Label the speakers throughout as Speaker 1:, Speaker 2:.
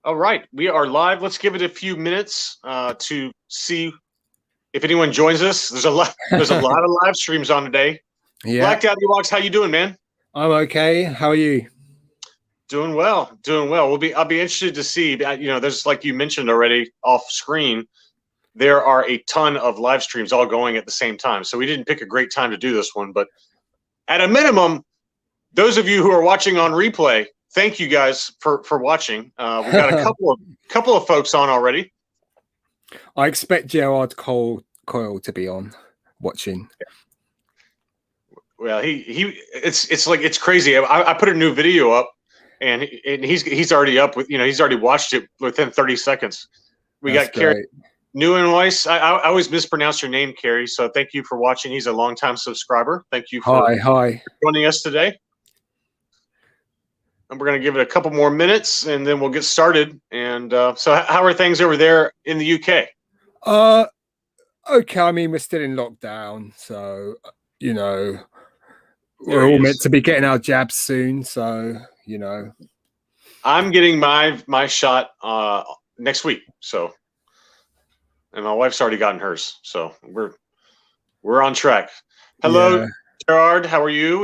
Speaker 1: All right, we are live. Let's give it a few minutes to see if anyone joins us. There's a lot. There's a lot of live streams on today.
Speaker 2: Yeah,
Speaker 1: Blacked Out Ewoks, how you doing, man?
Speaker 2: I'm okay. How are you?
Speaker 1: Doing well. Doing well. I'll be interested to see. There's, like you mentioned already off screen, there are a ton of live streams all going at the same time. So we didn't pick a great time to do this one, but at a minimum, those of you who are watching on replay, thank you guys for watching. We've got a couple of folks on already.
Speaker 2: I expect Gerald Coyle to be on watching.
Speaker 1: Well, it's crazy. I put a new video up, and he's already up with he's already watched it within 30 seconds.
Speaker 2: That's
Speaker 1: got Carrie Neuenweiss. I always mispronounce your name, Carrie. So thank you for watching. He's a longtime subscriber. Thank you for joining us today. And we're going to give it a couple more minutes, and then we'll get started. And so, how are things over there in the UK?
Speaker 2: Okay. I mean, we're still in lockdown, so we're all meant to be getting our jabs soon. So
Speaker 1: I'm getting my shot next week. So, and my wife's already gotten hers. So we're on track. Hello. Yeah. Gerard, how are you?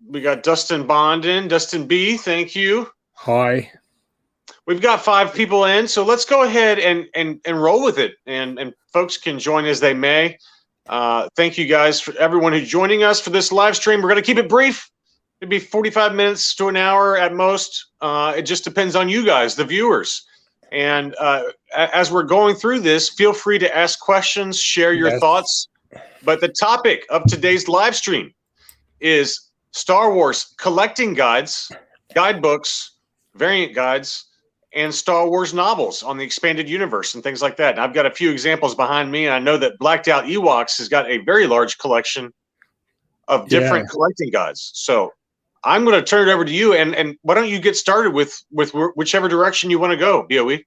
Speaker 1: We got Dustin Bond in. Dustin B, thank you.
Speaker 2: Hi.
Speaker 1: We've got 5 people in, so let's go ahead and roll with it. And folks can join as they may. Thank you guys for everyone who's joining us for this live stream. We're going to keep it brief. It'd be 45 minutes to an hour at most. It just depends on you guys, the viewers. And as we're going through this, feel free to ask questions, share your thoughts. But the topic of today's live stream is Star Wars collecting guides, guidebooks, variant guides, and Star Wars novels on the expanded universe and things like that. And I've got a few examples behind me, and I know that Blacked Out Ewoks has got a very large collection of different collecting guides. So I'm going to turn it over to you, and why don't you get started with whichever direction you want to go, BOE.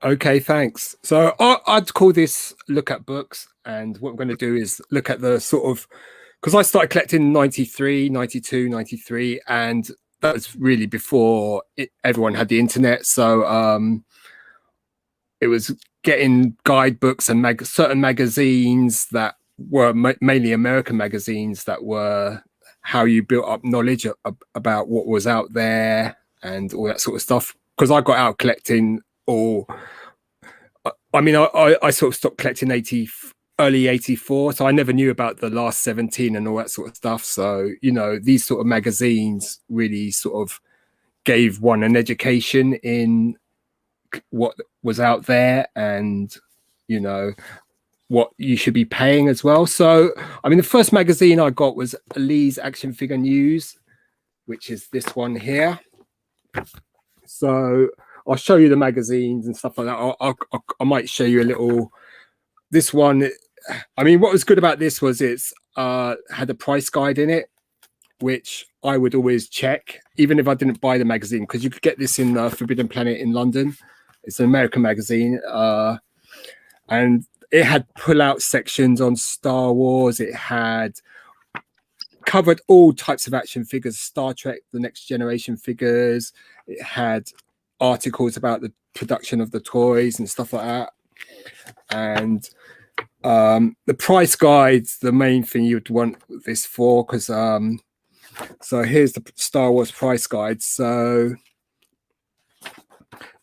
Speaker 2: Okay, thanks. So I'd call this Look at Books, and what we're going to do is look at the sort of, because I started collecting in 93, 92, 93, and that was really before everyone had the internet. So it was getting guidebooks and certain magazines that were mainly American magazines that were how you built up knowledge about what was out there and all that sort of stuff. Because I got out collecting I sort of stopped collecting early 84, so I never knew about the last 17 and all that sort of stuff. So these sort of magazines really sort of gave one an education in what was out there and what you should be paying as well. So I mean, the first magazine I got was Lee's Action Figure News, which is this one here. So I'll show you the magazines and stuff like that. I might show you a little. This one, I mean, what was good about this was it's had a price guide in it, which I would always check, even if I didn't buy the magazine, because you could get this in Forbidden Planet in London. It's an American magazine, and it had pull-out sections on Star Wars. It had covered all types of action figures, Star Trek, the Next Generation figures. It had articles about the production of the toys and stuff like that. And the price guides, the main thing you'd want this for, because so here's the Star Wars price guide. So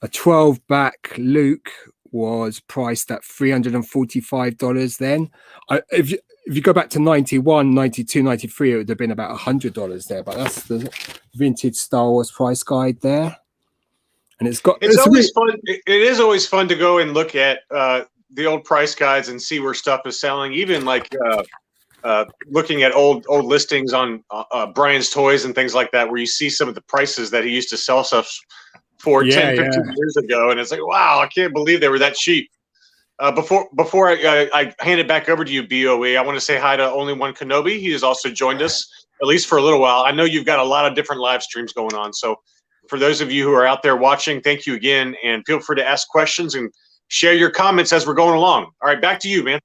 Speaker 2: a 12-back Luke was priced at $345 then. If you go back to 91, 92, 93, it would have been about $100 there, but that's the vintage Star Wars price guide there. And it's always
Speaker 1: fun. It is always fun to go and look at the old price guides and see where stuff is selling. Even like looking at old listings on Brian's Toys and things like that, where you see some of the prices that he used to sell stuff for 10, 15 years ago, and it's like, wow, I can't believe they were that cheap. Before I hand it back over to you, BOE, I want to say hi to Only One Kenobi. He has also joined us, at least for a little while. I know you've got a lot of different live streams going on, so for those of you who are out there watching, thank you again, and feel free to ask questions and share your comments as we're going along. All right, back to you, man.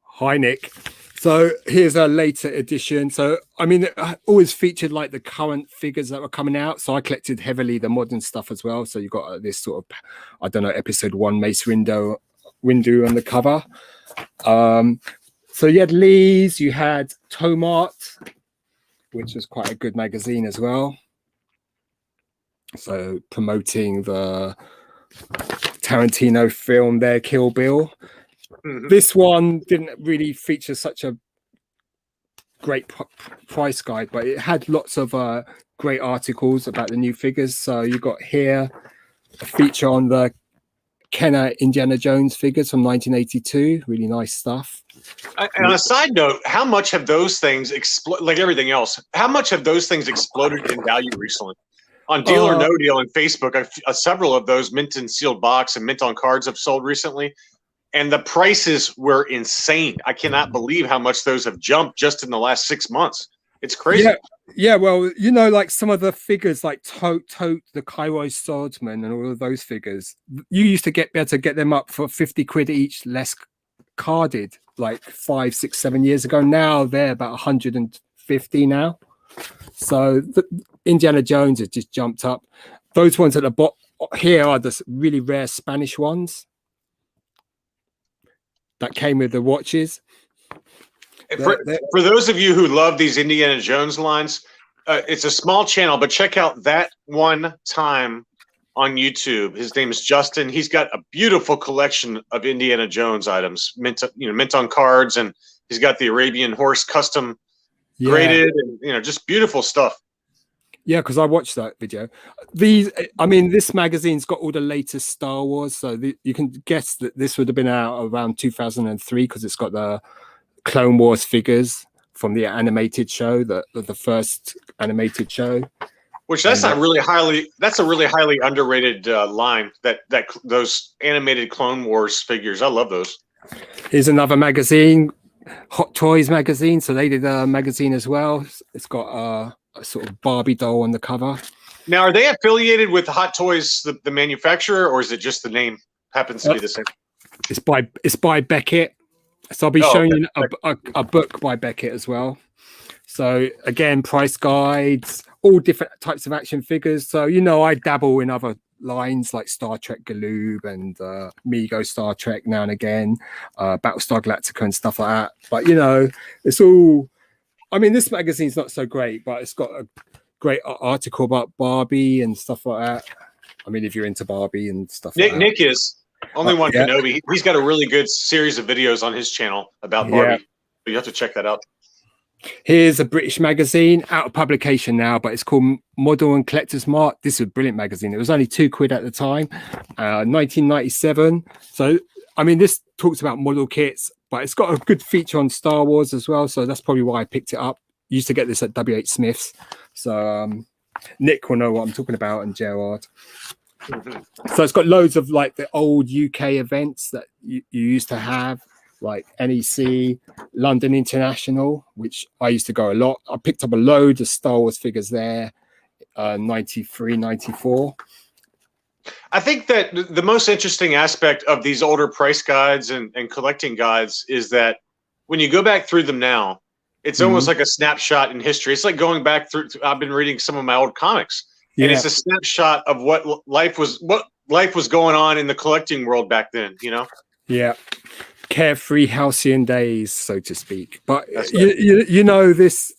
Speaker 2: Hi, Nick. So here's a later edition. So I mean, it always featured like the current figures that were coming out. So I collected heavily the modern stuff as well. So you got this sort of, I don't know, episode 1 Mace Windu on the cover. So you had Lee's, you had Tomart, which was quite a good magazine as well. So promoting the Tarantino film there, Kill Bill. This one didn't really feature such a great price guide, but it had lots of great articles about the new figures. So you got here a feature on the Kenner Indiana Jones figures from 1982. Really nice stuff.
Speaker 1: And on a side note, how much have those things like everything else? How much have those things exploded in value recently? On Deal or No Deal on Facebook, several of those mint and sealed box and mint on cards have sold recently. And the prices were insane. I cannot believe how much those have jumped just in the last 6 months. It's crazy.
Speaker 2: Yeah. Well, you know, like some of the figures like Tote, the Kairos Swordsman and all of those figures, you used to be able to get them up for 50 quid each, less carded, like 5, 6, 7 years ago. Now they're about 150 now. So the Indiana Jones has just jumped up. Those ones at the bottom here are the really rare Spanish ones that came with the watches.
Speaker 1: For those of you who love these Indiana Jones lines, it's a small channel, but check out That One Time on YouTube. His name is Justin. He's got a beautiful collection of Indiana Jones items, mint on cards, and he's got the Arabian horse custom graded, and just beautiful stuff.
Speaker 2: Yeah, because I watched that video. This magazine's got all the latest Star Wars, so you can guess that this would have been out around 2003 because it's got the Clone Wars figures from the animated show, the first animated show.
Speaker 1: Which that's a really highly underrated line. That those animated Clone Wars figures, I love those.
Speaker 2: Here's another magazine, Hot Toys magazine. So they did a magazine as well. It's got a sort of Barbie doll on the cover.
Speaker 1: Now, are they affiliated with Hot Toys, the manufacturer, or is it just the name happens to be the same?
Speaker 2: It's by Beckett. So I'll be showing you a book by Beckett as well. So again, price guides, all different types of action figures. So I dabble in other lines like Star Trek Galoob and Mego Star Trek now and again, Battlestar Galactica and stuff like that. But it's all. I mean, this magazine's not so great, but it's got a great article about Barbie and stuff like that. I mean, if you're into Barbie and stuff like that.
Speaker 1: Nick is only one Kenobi. He's got a really good series of videos on his channel about Barbie. But you have to check that out.
Speaker 2: Here's a British magazine, out of publication now, but it's called Model and Collector's Mart. This is a brilliant magazine. It was only £2 at the time, 1997. So, I mean, this talks about model kits, but it's got a good feature on Star Wars as well. So that's probably why I picked it up. Used to get this at WH Smith's. So Nick will know what I'm talking about, and Gerald. So it's got loads of like the old UK events that you used to have, like NEC, London International, which I used to go a lot. I picked up a load of Star Wars figures there, 93, 94.
Speaker 1: I think that the most interesting aspect of these older price guides and collecting guides is that when you go back through them now, it's almost like a snapshot in history. It's like going back through. I've been reading some of my old comics, and it's a snapshot of what life was going on in the collecting world back then.
Speaker 2: Yeah, carefree halcyon days, so to speak. But
Speaker 1: That's right.
Speaker 2: this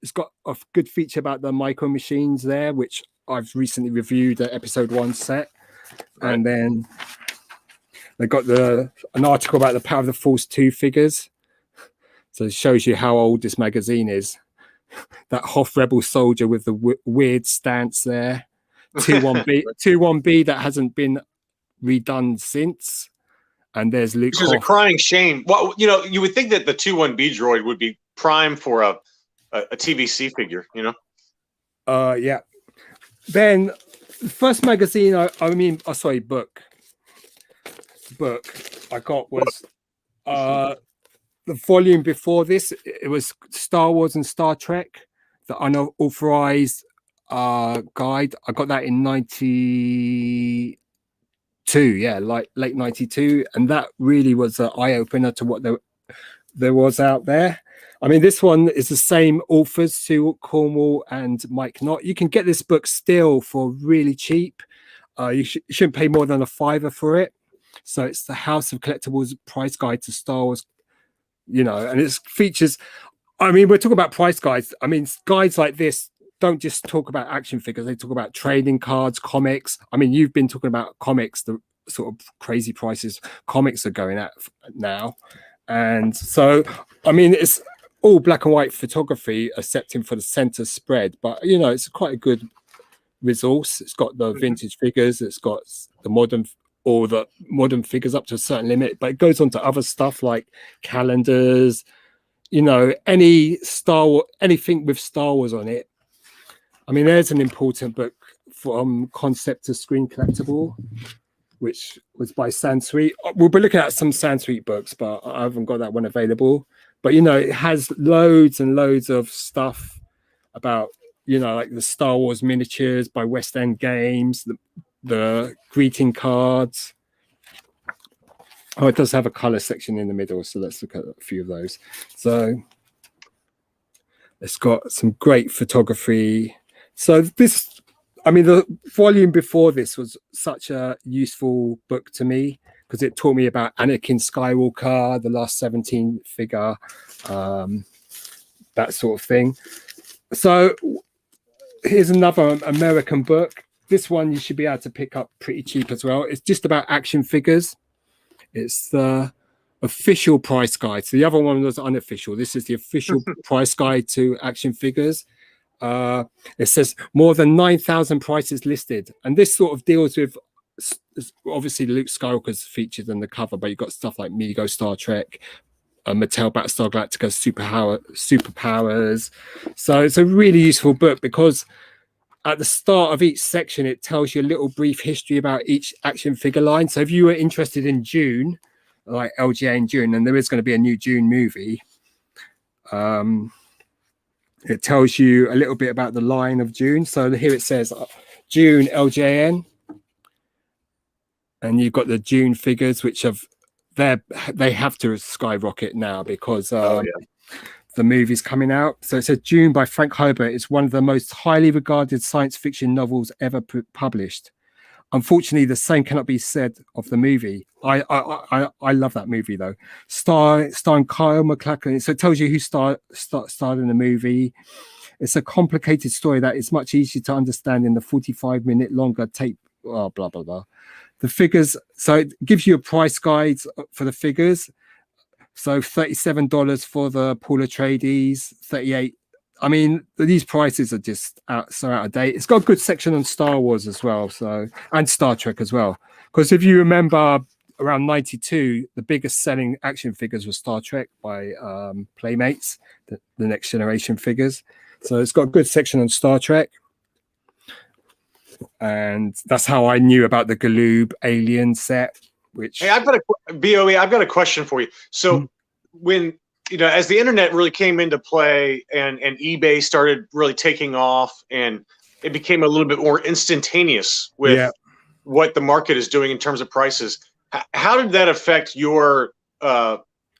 Speaker 2: it's got a good feature about the micro machines there, which I've recently reviewed at episode 1 set. Right. And then they got an article about the Power of the Force 2 figures. So it shows you how old this magazine is. That Hoth Rebel soldier with the weird stance there. 2-1B that hasn't been redone since. And there's Luke.
Speaker 1: Which is a crying shame. Well, you would think that the 2-1B droid would be prime for a TVC figure,
Speaker 2: Yeah. Then the first magazine book I got was the volume before this. It was Star Wars and Star Trek, the unauthorized guide. I got that in 92, like late 92, and that really was an eye-opener to what there was out there. I mean, this one is the same authors, Sue Cornwall and Mike Knott. You can get this book still for really cheap. You shouldn't pay more than a $5 for it. So it's the House of Collectibles Price Guide to Star Wars, and it features. I mean, we're talking about price guides. I mean, guides like this don't just talk about action figures. They talk about trading cards, comics. I mean, you've been talking about comics, the sort of crazy prices comics are going at now. And so, I mean, it's all black and white photography, excepting for the center spread. But, it's quite a good resource. It's got the vintage figures. It's got the modern figures up to a certain limit. But it goes on to other stuff like calendars, anything with Star Wars on it. I mean, there's an important book from Concept to Screen Collectible, which was by Sansweet. We'll be looking at some Sansweet books, but I haven't got that one available. But, it has loads and loads of stuff about, like the Star Wars miniatures by West End Games, the greeting cards. Oh, it does have a color section in the middle. So let's look at a few of those. So it's got some great photography. So this, I mean, the volume before this was such a useful book to me because it taught me about Anakin Skywalker, the last 17 figure, that sort of thing. So here's another American book. This one you should be able to pick up pretty cheap as well. It's just about action figures. It's the official price guide. So the other one was unofficial. This is the official price guide to action figures. It says more than 9,000 prices listed. And this sort of deals with, obviously Luke Skywalker's featured in the cover, but you've got stuff like Mego Star Trek, Mattel Battlestar Galactica superpowers. So it's a really useful book because at the start of each section, it tells you a little brief history about each action figure line. So if you were interested in Dune, like LGA in Dune, and there is going to be a new Dune movie, it tells you a little bit about the line of Dune. So here it says Dune LJN. And you've got the Dune figures, which they have to skyrocket now because the movie's coming out. So it says Dune by Frank Herbert is one of the most highly regarded science fiction novels ever published. Unfortunately, the same cannot be said of the movie. I love that movie though. Starring Kyle MacLachlan. So it tells you who starred in the movie. It's a complicated story that is much easier to understand in the 45-minute longer tape. Oh, blah blah blah. The figures. So it gives you a price guide for the figures. So $37 for the Paul Atreides, $38. I mean, these prices are just so out of date. It's got a good section on Star Wars as well, and Star Trek as well. Because if you remember, around '92, the biggest selling action figures were Star Trek by Playmates, the Next Generation figures. So it's got a good section on Star Trek. And that's how I knew about the Galoob Alien set. Which
Speaker 1: Hey, I've got a question for you. So when as the internet really came into play and eBay started really taking off and it became a little bit more instantaneous with what the market is doing in terms of prices, how did that affect your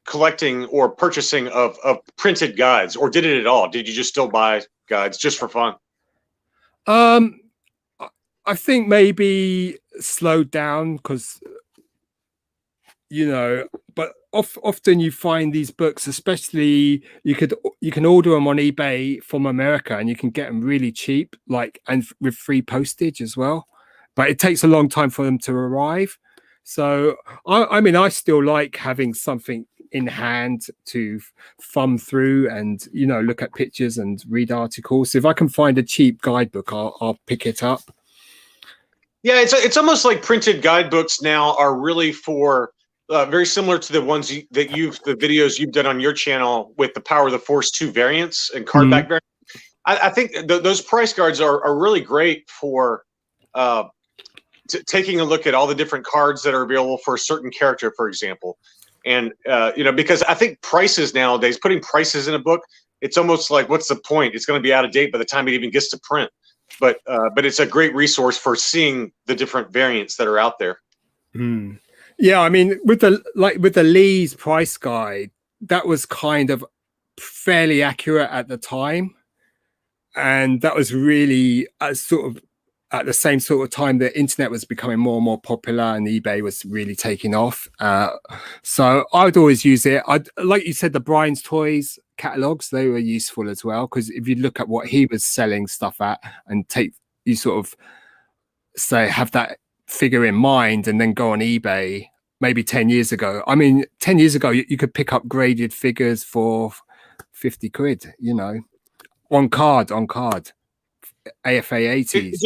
Speaker 1: collecting or purchasing of printed guides, or did it at all? Did you just still buy guides just for fun?
Speaker 2: I think maybe slowed down because but often you find these books, especially you can order them on eBay from America and you can get them really cheap, and with free postage as well. But it takes a long time for them to arrive. So I mean, I still like having something in hand to thumb through and look at pictures and read articles. If I can find a cheap guidebook, I'll pick it up.
Speaker 1: Yeah, it's almost like printed guidebooks now are really for very similar to the ones the videos you've done on your channel with the Power of the Force 2 variants and cardback variants. I think those price guards are really great for taking a look at all the different cards that are available for a certain character, for example. And because I think prices nowadays, putting prices in a book, it's almost like, what's the point? It's going to be out of date by the time it even gets to print. But it's a great resource for seeing the different variants that are out there.
Speaker 2: Yeah, I mean, with the Lee's price guide, that was kind of fairly accurate at the time, and that was really sort of at the same sort of time the internet was becoming more and more popular and eBay was really taking off. So I would always use it. Like you said, the Brian's Toys catalogs, they were useful as well, because if you look at what he was selling stuff at and you sort of say have that figure in mind and then go on eBay. Maybe 10 years ago, I mean 10 years ago you could pick up graded figures for 50 quid, you know, on card AFA 80s.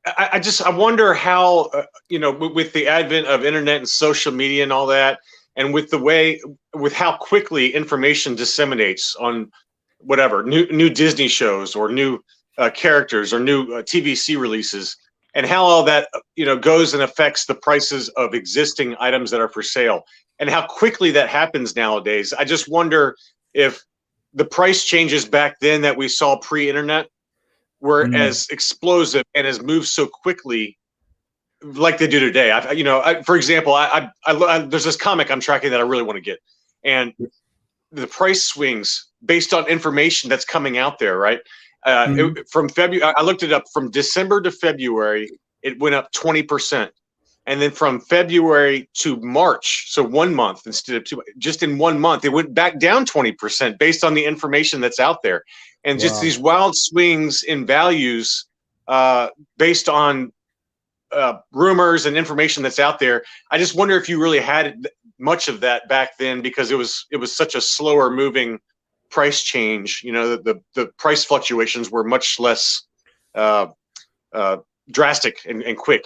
Speaker 1: I wonder how you know, with the advent of internet and social media and all that, and with how quickly information disseminates on whatever new Disney shows or new characters or new TVC releases, and how all that, you know, goes and affects the prices of existing items that are for sale, and how quickly that happens nowadays. I just wonder if the price changes back then that we saw pre-internet were as explosive and has moved so quickly like they do today. For example, there's this comic I'm tracking that I really want to get, and the price swings based on information that's coming out there, right? From February, I looked it up. From December to February, it went up 20%, and then from February to March, so 1 month instead of two, just in 1 month, it went back down 20% based on the information that's out there, and just these wild swings in values based on rumors and information that's out there. I just wonder if you really had much of that back then, because it was such a slower moving price change. You know, the price fluctuations were much less drastic and quick.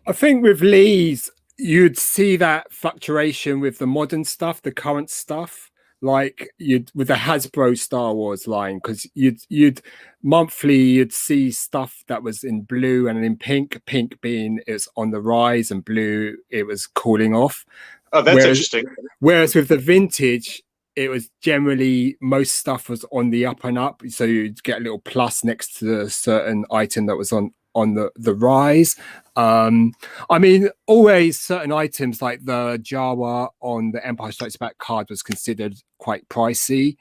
Speaker 2: I think with Lee's, you'd see that fluctuation with the modern stuff, the current stuff, like with the Hasbro Star Wars line, because you'd monthly you'd see stuff that was in blue and in pink being it's on the rise, and blue it was cooling off.
Speaker 1: Oh, that's interesting.
Speaker 2: Whereas with the vintage, it was generally most stuff was on the up and up, so you'd get a little plus next to a certain item that was on the rise. I mean, always certain items like the Jawa on the Empire Strikes Back card was considered quite pricey.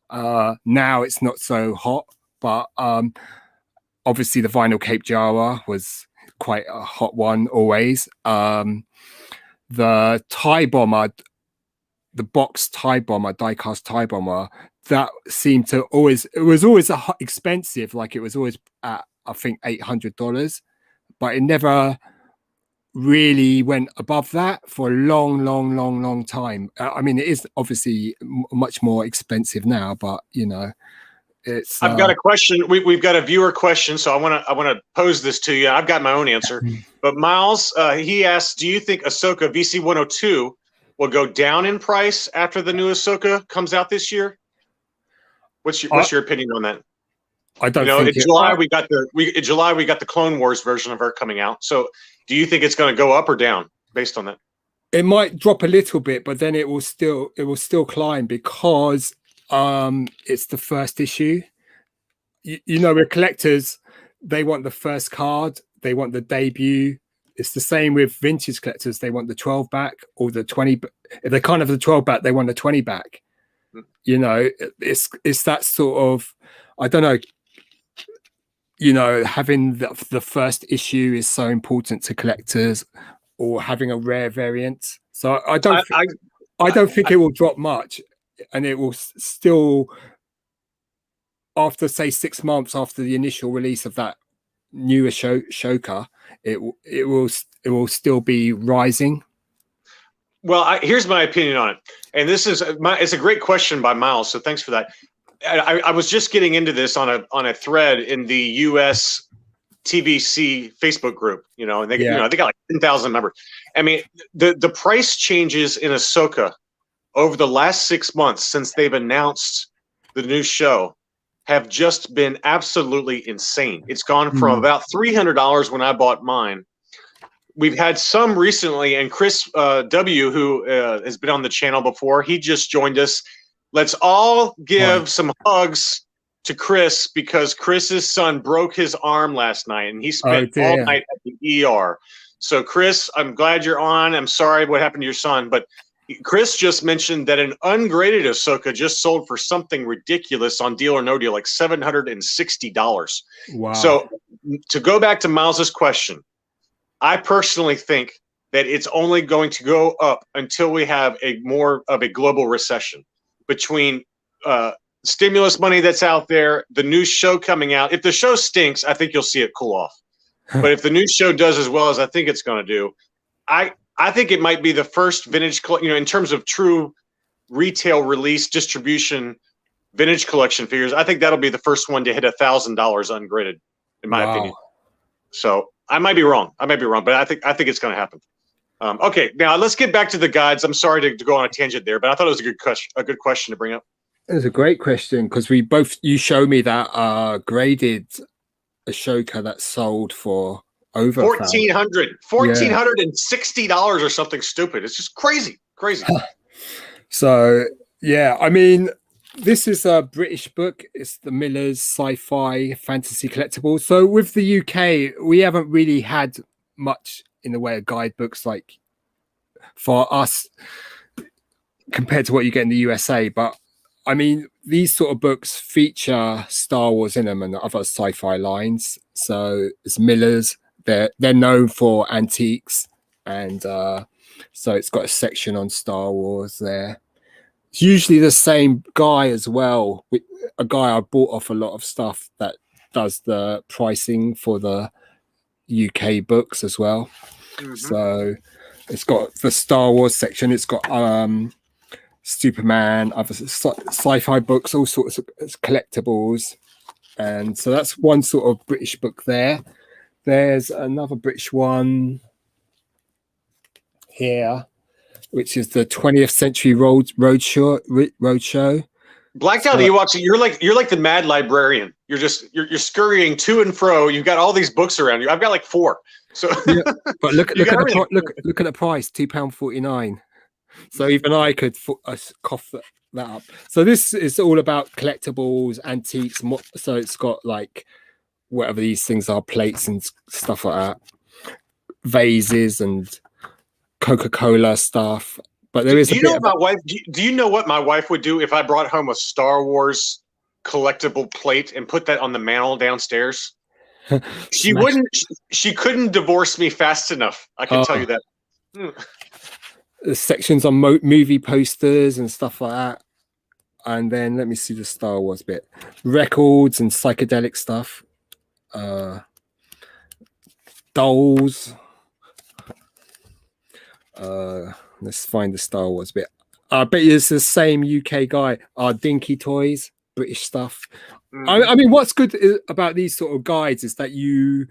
Speaker 2: Now it's not so hot, but obviously the vinyl Cape Jawa was quite a hot one always. The TIE Bomber, the box TIE Bomber, die-cast TIE Bomber, that seemed to always, it was always expensive, like it was always at, I think, $800, but it never really went above that for a long time. I mean, it is obviously much more expensive now, but you know, it's.
Speaker 1: I've got a question. We've got a viewer question, so I want to pose this to you. I've got my own answer, but Miles, he asks, do you think Ahsoka VC 102 will go down in price after the new Ahsoka comes out this year? What's your opinion on that?
Speaker 2: I don't
Speaker 1: know.
Speaker 2: think
Speaker 1: In July we got the Clone Wars version of her coming out. So, do you think it's going to go up or down based on that?
Speaker 2: It might drop a little bit, but then it will still climb, because it's the first issue. You know, with collectors, they want the first card, they want the debut. It's the same with vintage collectors. They want the 12 back or the 20. If they can't have the 12 back, they want the 20 back. You know, it's that sort of, I don't know. You know, having the first issue is so important to collectors, or having a rare variant. So I don't think it will drop much, and it will still, after say 6 months after the initial release of that newer Shoka, it will still be rising.
Speaker 1: Well, here's my opinion on it, and it's a great question by Miles. So thanks for that. I was just getting into this on a thread in the US TVC Facebook group, you know, and they got like 10,000 members. I mean, the price changes in Ahsoka over the last 6 months since they've announced the new show have just been absolutely insane. It's gone from about $300 when I bought mine. We've had some recently, and Chris W, who has been on the channel before, he just joined us. Let's all give some hugs to Chris, because Chris's son broke his arm last night, and he spent all night at the ER. So, Chris, I'm glad you're on. I'm sorry what happened to your son, but Chris just mentioned that an ungraded Ahsoka just sold for something ridiculous on Deal or No Deal, like $760.
Speaker 2: Wow.
Speaker 1: So to go back to Miles's question, I personally think that it's only going to go up until we have a more of a global recession between stimulus money that's out there, the new show coming out. If the show stinks, I think you'll see it cool off. But if the new show does as well as I think it's going to do, I think it might be the first vintage, in terms of true retail release distribution vintage collection figures. I think that'll be the first one to hit $1,000 ungraded, in my opinion. So I might be wrong. But I think it's going to happen. Okay, now let's get back to the guides. I'm sorry to go on a tangent there, but I thought it was a good question to bring up.
Speaker 2: It was a great question because you showed me that graded Ashoka that sold for over
Speaker 1: $1,460 or something stupid. It's just crazy.
Speaker 2: So yeah, I mean, this is a British book. It's the Miller's Sci-Fi Fantasy Collectibles. So with the UK, we haven't really had much in the way of guidebooks like for us compared to what you get in the USA. But I mean, these sort of books feature Star Wars in them and other sci-fi lines. So it's Miller's. They're known for antiques, and so it's got a section on Star Wars there. It's usually the same guy as well. A guy I bought off a lot of stuff that does the pricing for the UK books as well. Mm-hmm. So it's got the Star Wars section. It's got Superman, other sci-fi books, all sorts of collectibles. And so that's one sort of British book there. There's another British one here, which is the 20th Century Roadshow.
Speaker 1: Blacked Out Ewoks. You're like the mad librarian. You're scurrying to and fro. You've got all these books around you. I've got like 4. So,
Speaker 2: yeah, but look at the price, £2.49. So even I could cough that up. So this is all about collectibles, antiques. So it's got like whatever these things are, plates and stuff like that, vases and Coca-Cola stuff. But there is. Do you know
Speaker 1: what my wife would do if I brought home a Star Wars collectible plate and put that on the mantle downstairs? She wouldn't. She couldn't divorce me fast enough. I can tell you that.
Speaker 2: There's sections on movie posters and stuff like that. And then let me see the Star Wars bit. Records and psychedelic stuff. Dolls. Let's find the Star Wars bit. I bet you it's the same UK guy. Dinky Toys, British stuff. I mean, what's good about these sort of guides is that you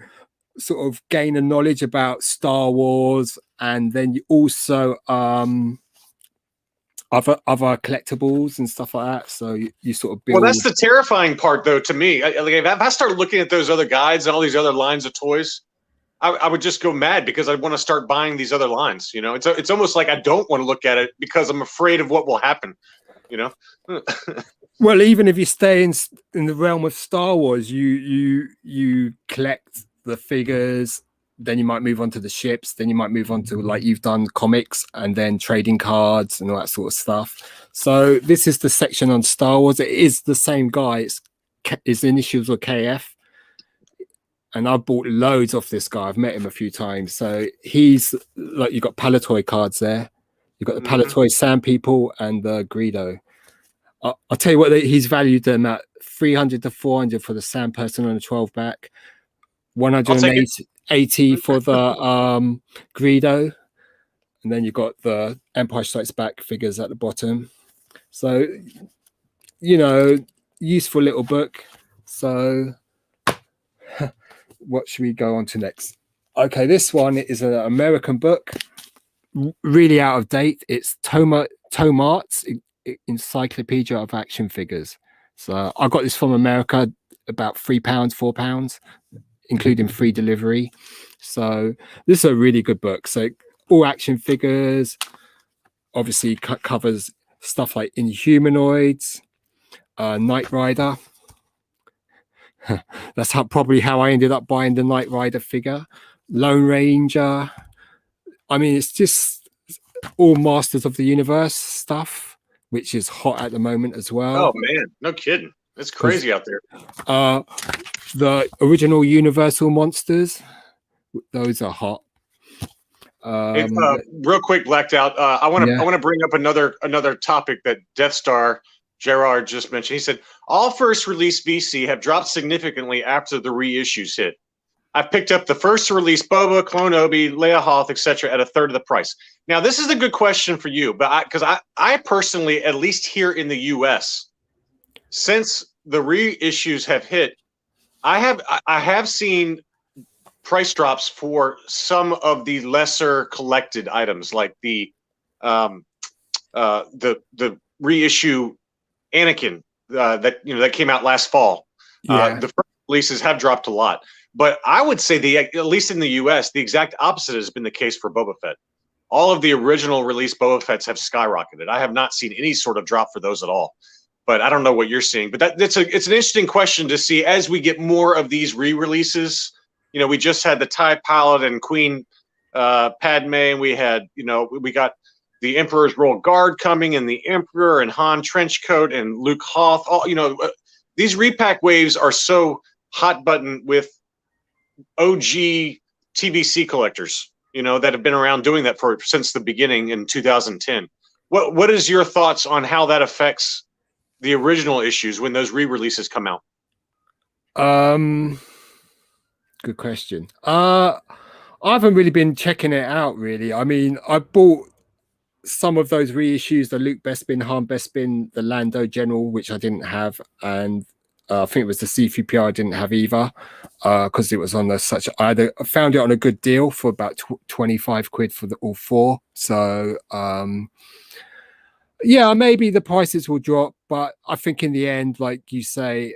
Speaker 2: sort of gain a knowledge about Star Wars, and then you also other collectibles and stuff like that. So you sort of build.
Speaker 1: Well, that's the terrifying part, though, to me. If I start looking at those other guides and all these other lines of toys, I would just go mad because I'd want to start buying these other lines. You know, it's almost like I don't want to look at it because I'm afraid of what will happen. You know.
Speaker 2: Well, even if you stay in the realm of Star Wars, you collect the figures, then you might move on to the ships, then you might move on to, like you've done, comics and then trading cards and all that sort of stuff. So this is the section on Star Wars. It is the same guy. His initials were KF, and I've bought loads off this guy. I've met him a few times. So he's like, you've got Palatoy cards there. You've got the Palatoy Sand People and the Greedo. I'll tell you what, he's valued them at 300 to 400 for the Sand Person on a 12 back, 180 for the Greedo, and then you've got the Empire Strikes Back figures at the bottom. So, you know, useful little book. So what should we go on to next? Okay, this one is an American book, really out of date. It's Tomart's Encyclopedia of Action Figures. So I got this from America, about £3, £4, including free delivery. So this is a really good book. So all action figures, obviously covers stuff like Inhumanoids, Knight Rider. That's probably how I ended up buying the Knight Rider figure. Lone Ranger. I mean, it's just all Masters of the Universe stuff, which is hot at the moment as well.
Speaker 1: Oh man, no kidding. It's
Speaker 2: 'Cause,
Speaker 1: crazy out there.
Speaker 2: The original Universal monsters, those are hot.
Speaker 1: And, real quick, Blacked Out. I want to bring up another topic that Deathstar Gerald just mentioned. He said all first release VC have dropped significantly after the reissues hit. I picked up the first release Boba, Clone Obi, Leia Hoth, etc. at a third of the price. Now, this is a good question for you, but because I personally, at least here in the U.S., since the reissues have hit, I have seen price drops for some of the lesser collected items, like the reissue Anakin that came out last fall.
Speaker 2: Yeah.
Speaker 1: The first releases have dropped a lot, but I would say at least in the US, the exact opposite has been the case for Boba Fett. All of the original release Boba Fetts have skyrocketed. I have not seen any sort of drop for those at all. But I don't know what you're seeing. But it's an interesting question to see as we get more of these re-releases. You know, we just had the TIE Pilot and Queen Padme, and we got the Emperor's Royal Guard coming, and the Emperor and Han Trenchcoat and Luke Hoth. All these repack waves are so hot button with OG TVC collectors, that have been around doing that since the beginning in 2010. What is your thoughts on how that affects the original issues when those re-releases come out?
Speaker 2: Good question. I haven't really been checking it out, really. I mean, I bought some of those reissues, the Luke Bespin, Han Bespin, the Lando General, which I didn't have, and I think it was the C3PO I didn't have either, because it was on I found it on a good deal for about 25 quid for all four. So yeah, maybe the prices will drop, but I think in the end, like you say,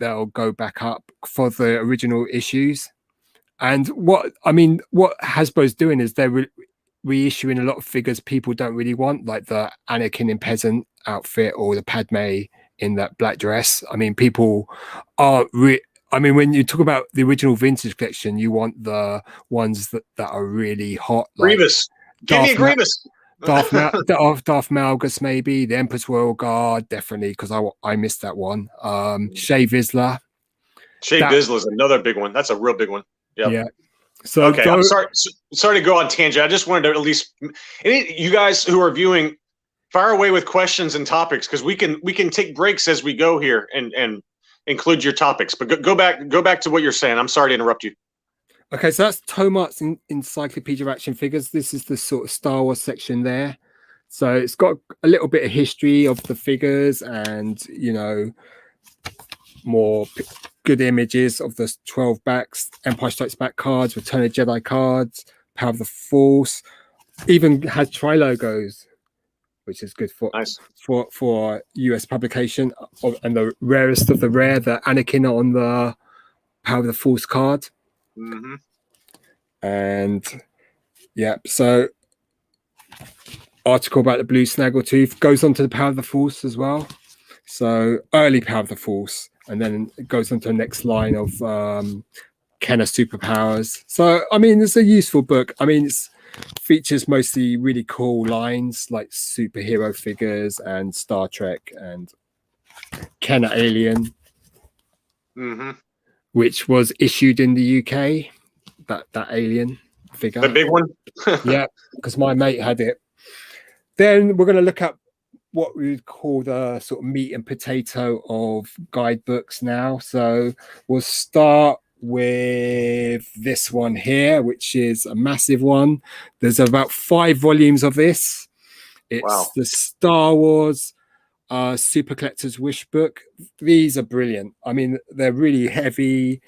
Speaker 2: they'll go back up for the original issues. And what Hasbro's doing is they're reissuing a lot of figures people don't really want, like the Anakin in peasant outfit or the Padme in that black dress. I mean, people are when you talk about the original vintage collection, you want the ones that are really hot. Like
Speaker 1: Grievous. Give me a Grievous.
Speaker 2: Darth Malgus, maybe the Emperor's Royal Guard, definitely, because I missed that one. Shea Vizsla.
Speaker 1: Shea Vizsla is another big one. That's a real big one. Yep. Yeah.
Speaker 2: So
Speaker 1: okay, I'm sorry to go on tangent. I just wanted to at least you guys who are viewing, fire away with questions and topics, because we can take breaks as we go here and include your topics. But go back to what you're saying. I'm sorry to interrupt you.
Speaker 2: Okay, so that's Tomart's Encyclopedia of Action Figures. This is the sort of Star Wars section there. So it's got a little bit of history of the figures and, more good images of the 12 backs, Empire Strikes Back cards, Return of Jedi cards, Power of the Force. Even has tri-logos, which is good for US publication, and the rarest of the rare, the Anakin on the Power of the Force card.
Speaker 1: Mm-hmm.
Speaker 2: And yeah, so article about the blue snaggletooth goes on to the Power of the Force as well. So early Power of the Force, and then it goes on to the next line of Kenner superpowers. So I mean, it's a useful book. I mean, it features mostly really cool lines like superhero figures and Star Trek and Kenner Alien, which was issued in the UK. That alien figure,
Speaker 1: the big one.
Speaker 2: Yeah, because my mate had it. Then we're going to look at what we would call the sort of meat and potato of guidebooks now. So we'll start with this one here, which is a massive one. There's about 5 volumes of this. It's the Star Wars Super Collector's Wish book. These are brilliant. I mean, they're really heavy.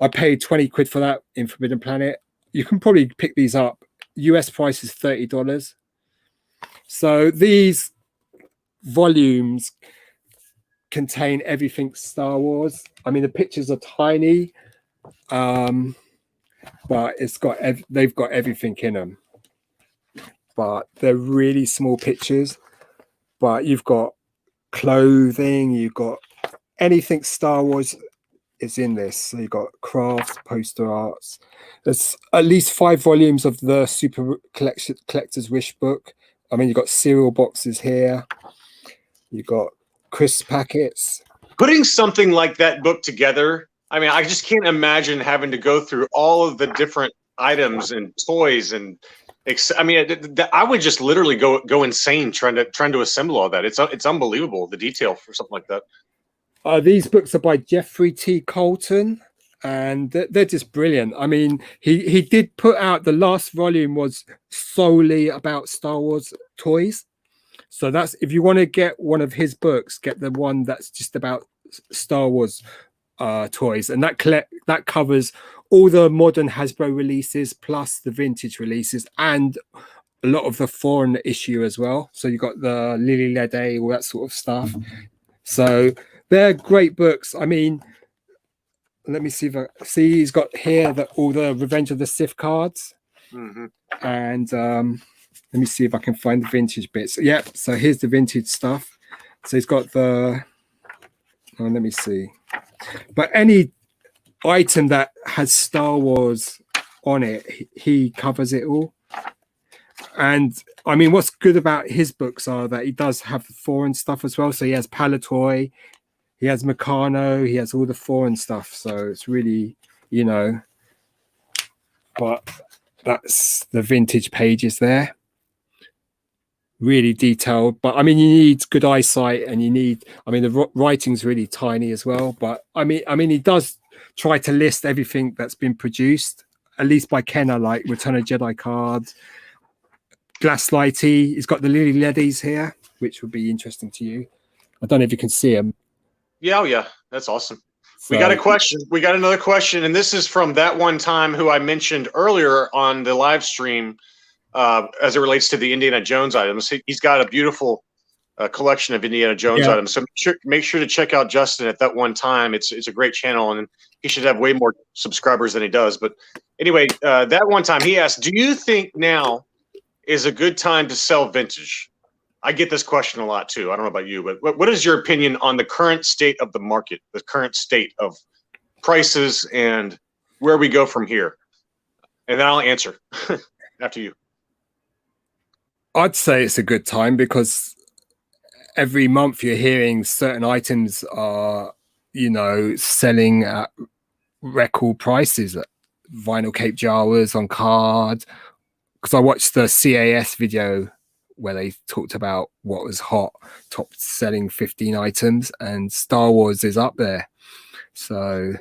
Speaker 2: I paid 20 quid for that in Forbidden Planet. You can probably pick these up. US price is $30. So these volumes contain everything Star Wars. I mean, the pictures are tiny, but they've got everything in them. But they're really small pictures. But you've got clothing, you've got anything Star Wars. is in this. So you've got crafts, poster arts. There's at least 5 volumes of the Super Collector's Wish book. I mean, you've got cereal boxes here. You've got crisp packets.
Speaker 1: Putting something like that book together, I mean, I just can't imagine having to go through all of the different items and toys and I mean, I would just literally go insane trying to assemble all that. It's unbelievable, the detail for something like that.
Speaker 2: These books are by Jeffrey T. Colton, and they're just brilliant. I mean, he did put out, the last volume was solely about Star Wars toys. So that's, if you want to get one of his books, get the one that's just about Star Wars toys, and that covers all the modern Hasbro releases plus the vintage releases and a lot of the foreign issue as well. So you got the Lily Lede, all that sort of stuff. So they're great books. I mean, let me see if I see, he's got here all the Revenge of the Sith cards. And let me see if I can find the vintage bits. Yeah, so here's the vintage stuff. So he's got the, let me see. But any item that has Star Wars on it, he covers it all. And I mean, what's good about his books are that he does have the foreign stuff as well. So he has Palatoy, he has Meccano, he has all the foreign stuff. So it's really, you know, but that's the vintage pages there. Really detailed, but I mean, you need good eyesight, and you need, I mean, the writing's really tiny as well. But I mean, he does try to list everything that's been produced, at least by Kenner, like Return of Jedi cards, Glasslighty. He's got the Lily Ledes here, which would be interesting to you. I don't know if you can see them.
Speaker 1: Yeah, oh yeah, that's awesome.
Speaker 2: So,
Speaker 1: we got a question. We got another question, and this is from that one time who I mentioned earlier on the live stream. As it relates to the Indiana Jones items, he's got a beautiful collection of Indiana Jones items. So make sure to check out Justin at that one time. It's a great channel, and he should have way more subscribers than he does. But anyway, that one time he asked, "Do you think now is a good time to sell vintage?" I get this question a lot too. I don't know about you, but what is your opinion on the current state of the market, the current state of prices, and where we go from here? And then I'll answer after you.
Speaker 2: I'd say it's a good time because every month you're hearing certain items are, you know, selling at record prices. Vinyl Cape Jawas on card. Because I watched the CAS video where they talked about what was hot, top selling 15 items, and Star Wars is up there. So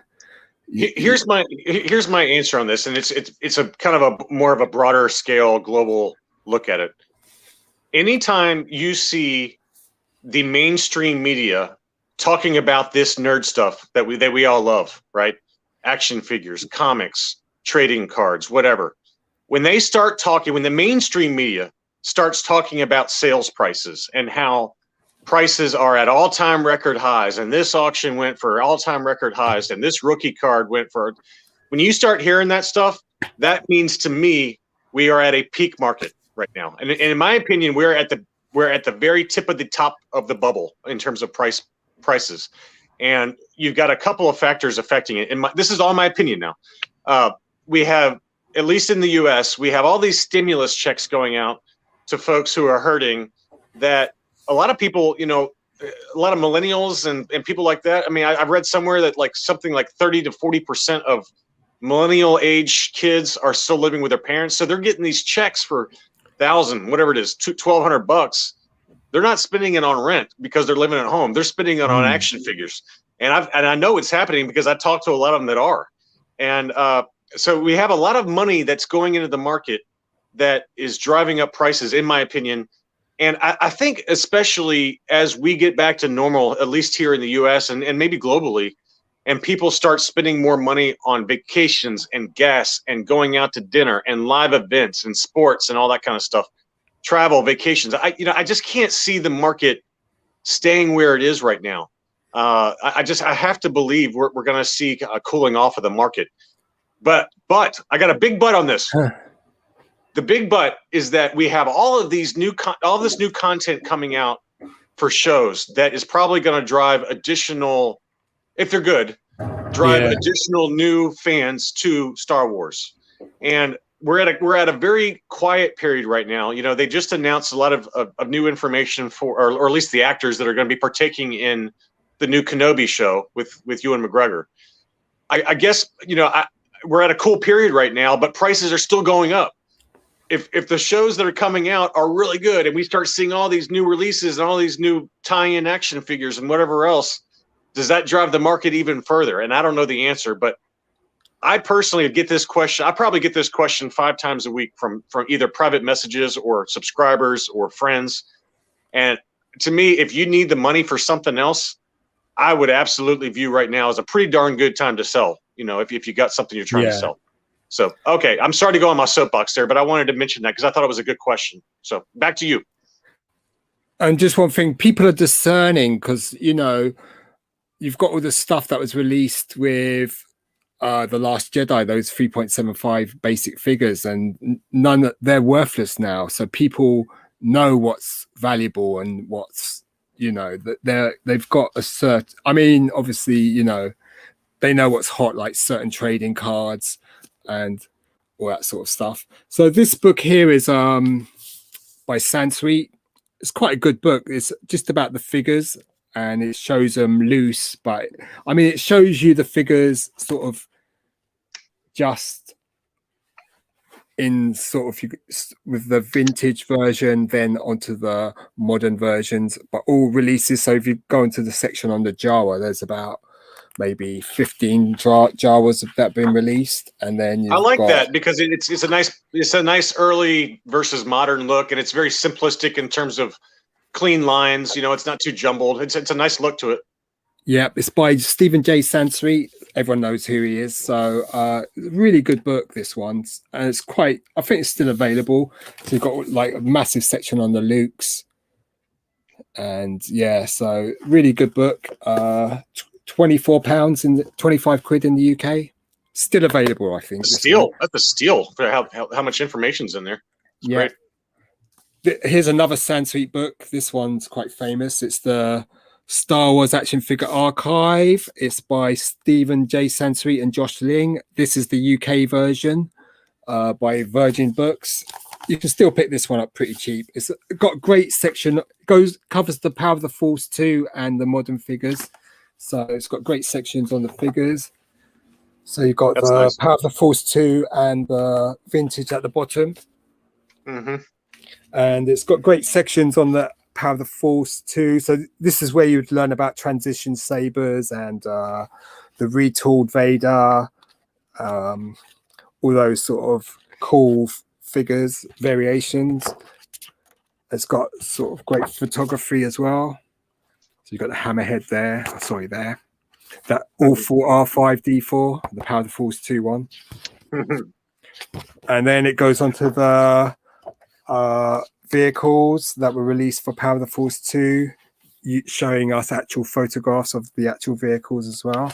Speaker 1: here's my answer on this, and it's a kind of a more of a broader scale global look at it. Anytime you see the mainstream media talking about this nerd stuff that we all love, right? Action figures, comics, trading cards, whatever. When they start talking, when the mainstream media starts talking about sales prices and how prices are at all-time record highs, and this auction went for all-time record highs, and this rookie card went for, when you start hearing that stuff, that means to me we are at a peak market right now, and in my opinion, we're at the very tip of the top of the bubble in terms of prices, and you've got a couple of factors affecting it. And this is all my opinion now. We have, at least in the U.S., we have all these stimulus checks going out to folks who are hurting. That a lot of people, you know, a lot of millennials and people like that. I mean, I've read somewhere that like something like 30 to 40% of millennial age kids are still living with their parents, so they're getting these checks for $1,000, whatever it is, $1,200. They're not spending it on rent because they're living at home. They're spending it on action figures, and I know it's happening because I talked to a lot of them that are, and so we have a lot of money that's going into the market that is driving up prices, in my opinion. And I think especially as we get back to normal, at least here in the U.S. and maybe globally, and people start spending more money on vacations and gas and going out to dinner and live events and sports and all that kind of stuff, travel, vacations. I just can't see the market staying where it is right now. I have to believe we're going to see a cooling off of the market. But I got a big but on this. The big but is that we have all of this new content coming out for shows that is probably going to drive additional, if they're good, drive additional new fans to Star Wars. And we're at a very quiet period right now. You know, they just announced a lot of new information for, or at least the actors that are going to be partaking in the new Kenobi show with Ewan McGregor. I guess, you know, we're at a cool period right now, but prices are still going up. If the shows that are coming out are really good and we start seeing all these new releases and all these new tie-in action figures and whatever else, does that drive the market even further? And I don't know the answer, but I personally get this question. I probably get this question 5 times a week from either private messages or subscribers or friends. And to me, if you need the money for something else, I would absolutely view right now as a pretty darn good time to sell, you know, if you got something you're trying to sell. So, okay, I'm sorry to go on my soapbox there, but I wanted to mention that because I thought it was a good question. So back to you.
Speaker 2: And just one thing, people are discerning because, you know, you've got all the stuff that was released with The Last Jedi, those 3.75 basic figures, and none, they're worthless now. So people know what's valuable and what's, you know, that they've got a certain, I mean, obviously, you know, they know what's hot, like certain trading cards and all that sort of stuff. So this book here is by Sansweet. It's quite a good book. It's just about the figures and it shows them loose, but I mean, it shows you the figures sort of just in sort of with the vintage version, then onto the modern versions, but all releases. So if you go into the section on the Jawa, there's about maybe 15 Jawas that have been released, and then
Speaker 1: I like that because it's a nice early versus modern look, and it's very simplistic in terms of clean lines. You know, it's not too jumbled. It's a nice look to it.
Speaker 2: Yeah, it's by Stephen J. Sansweet. Everyone knows who he is. So really good book, this one. And it's quite, I think it's still available. So you've got like a massive section on the Lukes. And yeah, so really good book. £24 in 25 quid in the UK. Still available, I think.
Speaker 1: Steal. That's a steal for how much information's in there. It's great.
Speaker 2: Here's another Sansweet book. This one's quite famous. It's the Star Wars Action Figure Archive. It's by Stephen J. Sansweet and Josh Ling. This is the UK version by Virgin Books. You can still pick this one up pretty cheap. It's got a great section. Covers the Power of the Force 2 and the modern figures. So it's got great sections on the figures. So you've got the nice Power of the Force 2 and the vintage at the bottom.
Speaker 1: Mm-hmm.
Speaker 2: And it's got great sections on the Power of the Force 2. So this is where you'd learn about transition sabers and the retooled Vader, all those sort of cool figures, variations. It's got sort of great photography as well. So you've got the hammerhead there. Sorry, there. That awful R5D4, the Power of the Force 2 one. And then it goes on to the vehicles that were released for Power of the Force 2, showing us actual photographs of the actual vehicles as well.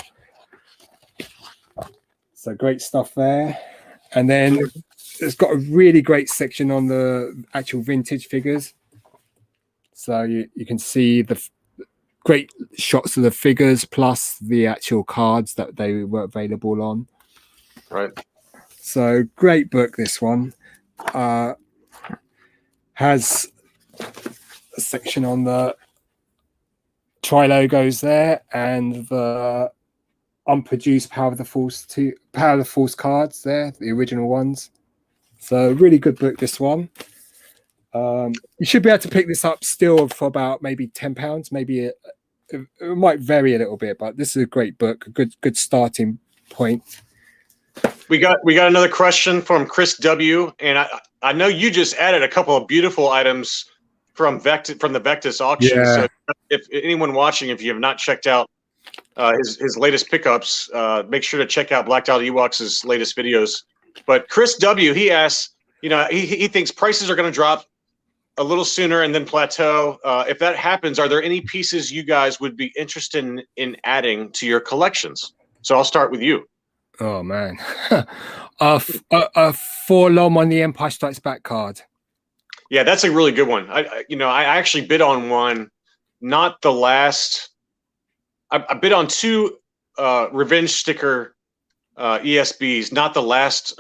Speaker 2: So great stuff there. And then it's got a really great section on the actual vintage figures. So you can see the great shots of the figures plus the actual cards that they were available on.
Speaker 1: Right.
Speaker 2: So great book, this one. Has a section on the tri-logos there and the unproduced Power of the Force cards there, the original ones. So really good book, this one. You should be able to pick this up still for about maybe £10. Maybe it might vary a little bit, but this is a great book, a good starting point.
Speaker 1: We got another question from Chris W. And I know you just added a couple of beautiful items from the Vectis auction.
Speaker 2: Yeah.
Speaker 1: So if anyone watching, if you have not checked out his latest pickups, make sure to check out Blacked Out Ewoks' latest videos. But Chris W., he asks, you know, he thinks prices are going to drop a little sooner and then plateau. If that happens, are there any pieces you guys would be interested in adding to your collections? So I'll start with you.
Speaker 2: Oh man, a Forlom on the Empire Strikes Back card.
Speaker 1: Yeah, that's a really good one. I actually bid on one, not the last. I bid on two revenge sticker ESBs, not the last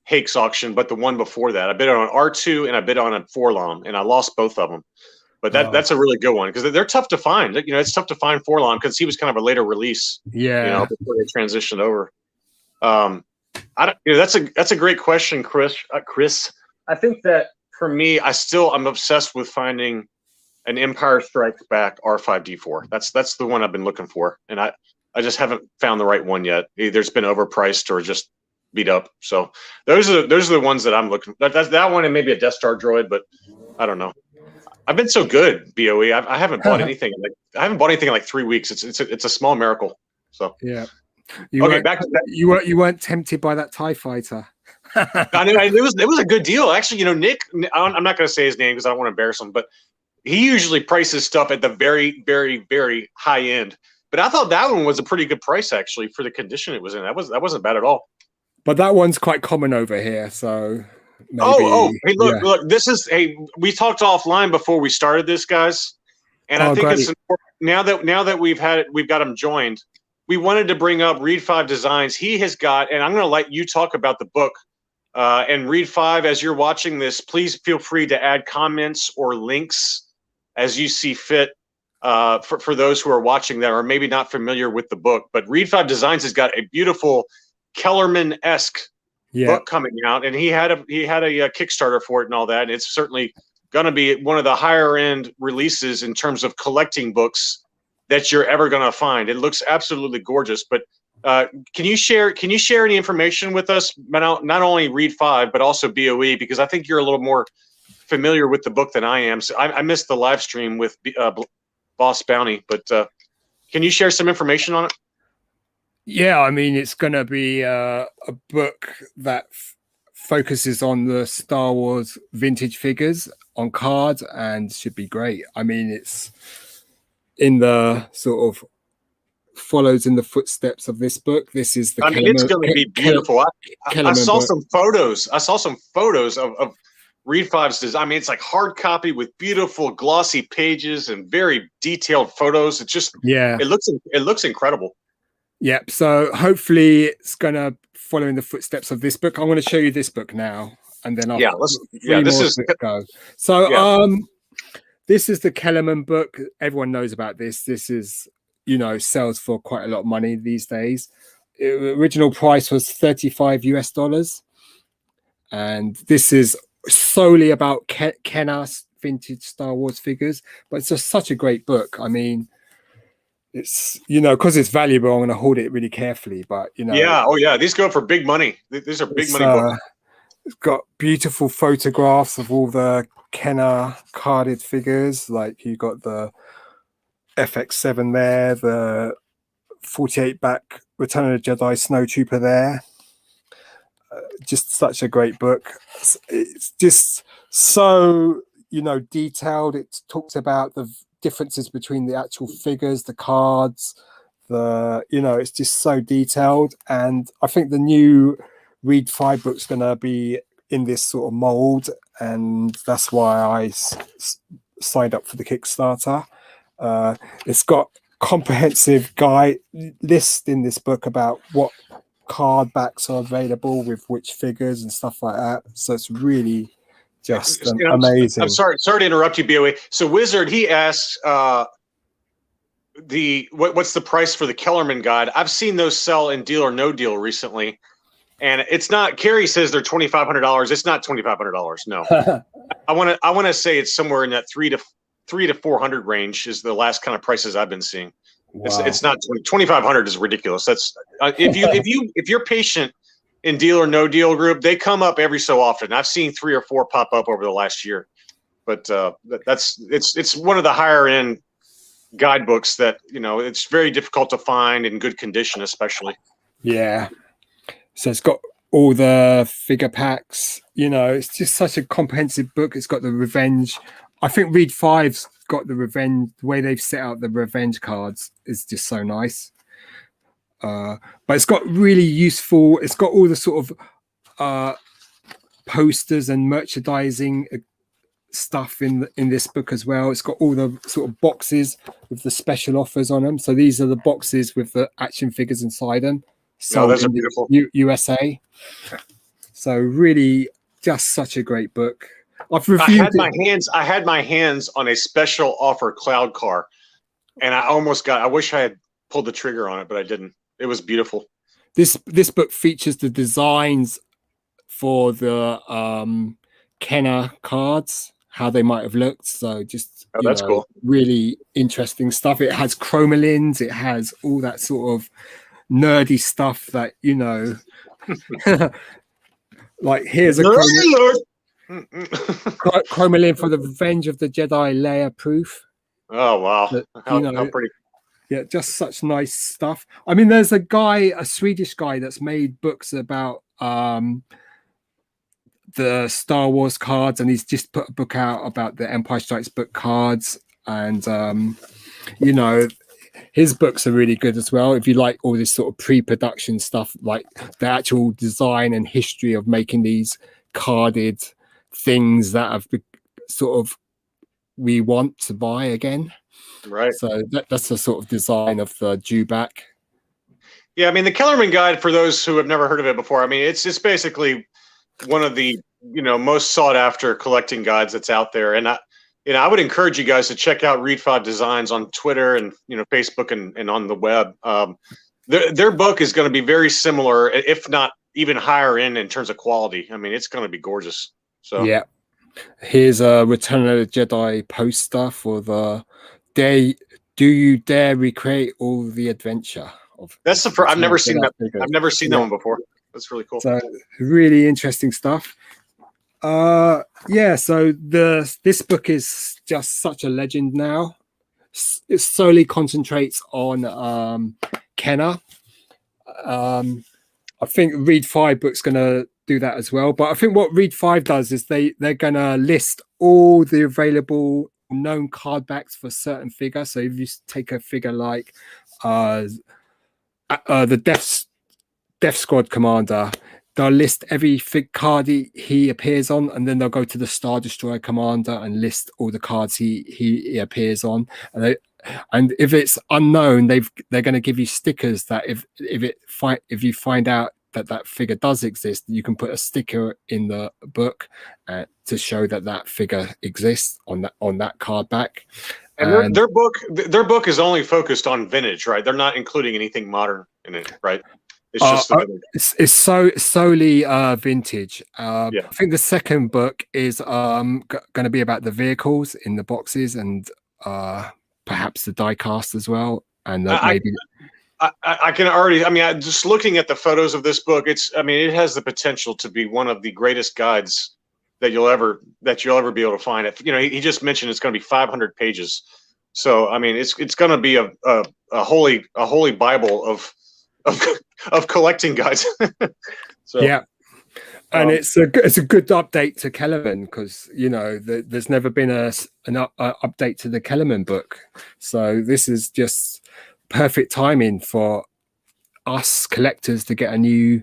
Speaker 1: Hakes auction, but the one before that. I bid on R2 and I bid on a Forlom, and I lost both of them. But that's a really good one because they're tough to find. You know, it's tough to find Forlom because he was kind of a later release.
Speaker 2: Yeah,
Speaker 1: you know, before they transitioned over. That's a great question, Chris. Chris, I think that for me, I'm obsessed with finding an Empire Strikes Back R5D4. That's the one I've been looking for, and I just haven't found the right one yet. Either it's been overpriced or just beat up. So those are the ones that I'm looking. That's that one, and maybe a Deathstar droid, but I don't know. I've been so good, BOE. I haven't bought anything. I haven't bought anything in like 3 weeks. It's a small miracle. So
Speaker 2: yeah.
Speaker 1: Back to that.
Speaker 2: You weren't tempted by that TIE fighter.
Speaker 1: I mean, it was a good deal. Actually, you know, Nick, I'm not going to say his name because I don't want to embarrass him, but he usually prices stuff at the very, very, very high end. But I thought that one was a pretty good price actually for the condition it was in. That wasn't bad at all.
Speaker 2: But that one's quite common over here, so. Maybe,
Speaker 1: hey, look, this is we talked offline before we started this, guys, and I think it's important now that we've got him joined. We wanted to bring up Reed 5 Designs. He has got, and I'm going to let you talk about the book. And Reed 5, as you're watching this, please feel free to add comments or links as you see fit for those who are watching that are maybe not familiar with the book. But Reed 5 Designs has got a beautiful Kellerman-esque book coming out, and he had a Kickstarter for it and all that. And it's certainly going to be one of the higher end releases in terms of collecting books that you're ever going to find. It looks absolutely gorgeous. But can you share any information with us, not only Reed 5 but also BOE, because I think you're a little more familiar with the book than I am. So I missed the live stream with Boss Bounty, but can you share some information on it?
Speaker 2: Yeah, I mean, it's going to be a book that focuses on the Star Wars vintage figures on cards and should be great. I mean, it's in the sort of follows in the footsteps of this book. This is the
Speaker 1: it's going to be beautiful. I saw some photos. I saw some photos of Reed 5's design. I mean, it's like hard copy with beautiful glossy pages and very detailed photos. It's just it looks incredible.
Speaker 2: Yep. So hopefully it's going to follow in the footsteps of this book. I'm going to show you this book now, and then this is go. So this is the Kellerman book. Everyone knows about this. This is, you know, sells for quite a lot of money these days. Original price was $35 US, and this is solely about Kenner's vintage Star Wars figures. But it's just such a great book. I mean, it's, you know, because it's valuable, I'm going to hold it really carefully. But, you know,
Speaker 1: these go for big money. These are big money books.
Speaker 2: It's got beautiful photographs of all the Kenner carded figures. Like you got the FX7 there, the 48 back Return of the Jedi Snowtrooper there. Just such a great book. It's just so, you know, detailed. It talks about the differences between the actual figures, the cards, you know, it's just so detailed. And I think the new Reed 5 book's going to be in this sort of mold, and that's why I signed up for the Kickstarter. It's got comprehensive guide list in this book about what card backs are available with which figures and stuff like that. So it's really just amazing.
Speaker 1: I'm sorry to interrupt you, BOE. So Wizard, he asks what's the price for the Kellerman guide? I've seen those sell in Deal or No Deal recently, and it's not. Carrie says they're $2,500. It's not $2,500. No, I want to say it's somewhere in that $300 to $400 range is the last kind of prices I've been seeing. Wow. It's not $2,500 is ridiculous. That's if you're patient in Deal or No Deal group, they come up every so often. I've seen 3 or 4 pop up over the last year, but it's one of the higher end guidebooks that, you know, it's very difficult to find in good condition, especially.
Speaker 2: Yeah. So it's got all the figure packs, you know, it's just such a comprehensive book. It's got the revenge. I think Reed 5's got the revenge. The way they've set out the revenge cards is just so nice. But it's got really useful. It's got all the sort of posters and merchandising stuff in this book as well. It's got all the sort of boxes with the special offers on them. So these are the boxes with the action figures inside them.
Speaker 1: No, those are
Speaker 2: in
Speaker 1: beautiful.
Speaker 2: USA. So really, just such a great book. I've reviewed
Speaker 1: I had my hands on a special offer cloud car, and I wish I had pulled the trigger on it, but I didn't. It was beautiful.
Speaker 2: This book features the designs for the Kenner cards, how they might have looked. So just
Speaker 1: that's cool.
Speaker 2: Really interesting stuff. It has chromolins. It has all that sort of nerdy stuff that like here's a chromolin for the Revenge of the Jedi Leia proof.
Speaker 1: Oh wow! How pretty.
Speaker 2: Yeah, just such nice stuff. I mean, there's a Swedish guy that's made books about the Star Wars cards, and he's just put a book out about the Empire Strikes Back cards, and his books are really good as well. If you like all this sort of pre-production stuff, like the actual design and history of making these carded things that have sort of we want to buy again.
Speaker 1: Right.
Speaker 2: So that's the sort of design of the Dewback.
Speaker 1: Yeah, I mean the Kellerman guide, for those who have never heard of it before, I mean it's basically one of the most sought after collecting guides that's out there, and I would encourage you guys to check out Reed Fod Designs on Twitter and Facebook and on the web. Their book is going to be very similar, if not even higher in terms of quality. I mean, it's going to be gorgeous. So
Speaker 2: yeah, here's a Return of the Jedi poster for the day. Do you dare recreate all the adventure of? That's the
Speaker 1: first. I've never seen that. I've never seen that one before. That's really cool.
Speaker 2: So really interesting stuff. So this book is just such a legend now. It solely concentrates on Kenner. I think Read 5 book's gonna do that as well, but I think what Read 5 does is they're gonna list all the available known card backs for certain figure. So if you take a figure like the Death Squad commander, they'll list every card he appears on, and then they'll go to the Star Destroyer commander and list all the cards he appears on. And if it's unknown, they're going to give you stickers that if you find out that figure does exist, you can put a sticker in the book to show that figure exists on that card back.
Speaker 1: And their book is only focused on vintage, right? They're not including anything modern in it, right? It's just
Speaker 2: it's solely vintage. I think the second book is going to be about the vehicles in the boxes and perhaps the die cast as well. And maybe
Speaker 1: I can already. I mean, just looking at the photos of this book, it has the potential to be one of the greatest guides that you'll ever be able to find. He just mentioned it's going to be 500 pages. So I mean, it's going to be a holy Bible of collecting guides. So
Speaker 2: yeah, and it's a good update to Kellerman, because there's never been an update to the Kellerman book, so this is just perfect timing for us collectors to get a new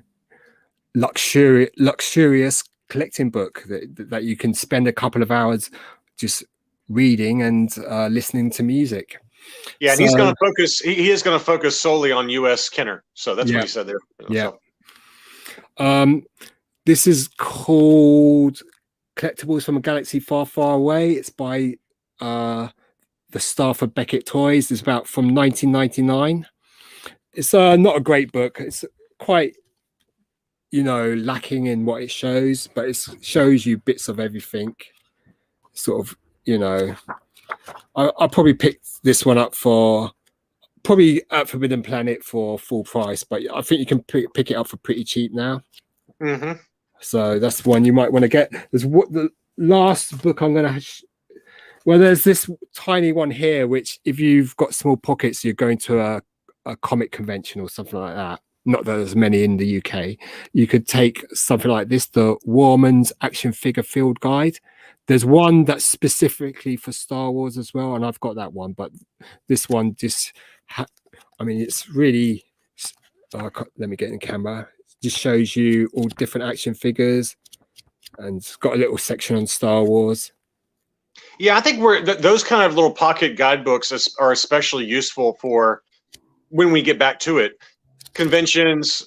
Speaker 2: luxurious collecting book that you can spend a couple of hours just reading and listening to music.
Speaker 1: Yeah, and he's going to focus. He is going to focus solely on U.S. Kenner. So that's what he said there.
Speaker 2: Yeah. So. This is called Collectibles from a Galaxy Far, Far Away. It's by the staff of Beckett Toys. It's about from 1999. It's not a great book. It's quite, lacking in what it shows, but it shows you bits of everything. Sort of, I'll probably pick this one up at Forbidden Planet for full price, but I think you can pick it up for pretty cheap now.
Speaker 1: Mm-hmm.
Speaker 2: So that's one you might want to get. There's the last book I'm going to. There's this tiny one here, which if you've got small pockets, you're going to a comic convention or something like that. Not that there's many in the UK. You could take something like this, the Warman's Action Figure Field Guide. There's one that's specifically for Star Wars as well, and I've got that one. But this one just, it's really. Let me get in camera. It just shows you all different action figures, and it's got a little section on Star Wars.
Speaker 1: Yeah, I think those kind of little pocket guidebooks are especially useful for when we get back to it. Conventions,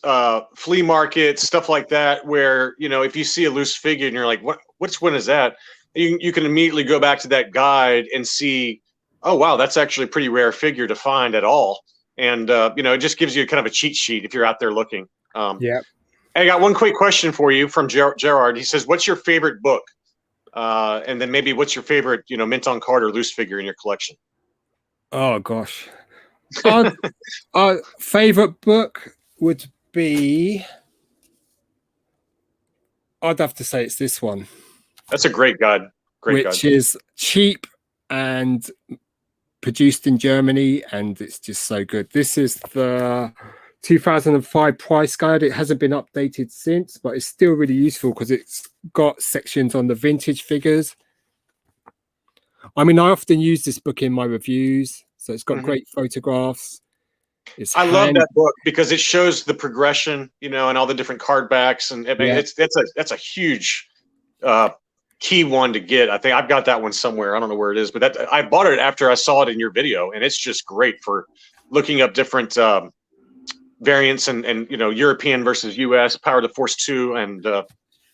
Speaker 1: flea markets, stuff like that, where, you know, if you see a loose figure and you're like, which one is that? You can immediately go back to that guide and see, oh, wow, that's actually a pretty rare figure to find at all. And, you know, it just gives you kind of a cheat sheet if you're out there looking.
Speaker 2: Yeah.
Speaker 1: I got one quick question for you from Gerard. He says, what's your favorite book? And then maybe what's your favorite, you know, mint on card or loose figure in your collection?
Speaker 2: Oh gosh. Favorite book would be, I'd have to say it's this one.
Speaker 1: That's a great guide.
Speaker 2: Which is cheap and produced in Germany, and it's just so good. This is the 2005 price guide. It hasn't been updated since, but it's still really useful because it's got sections on the vintage figures. I mean, I often use this book in my reviews, so it's got great photographs.
Speaker 1: I love that book because it shows the progression, you know, and all the different card backs, and I mean, that's a huge key one to get. I think I've got that one somewhere. I don't know where it is, but I bought it after I saw it in your video, and it's just great for looking up different variants and you know, European versus US, Power of the Force 2, and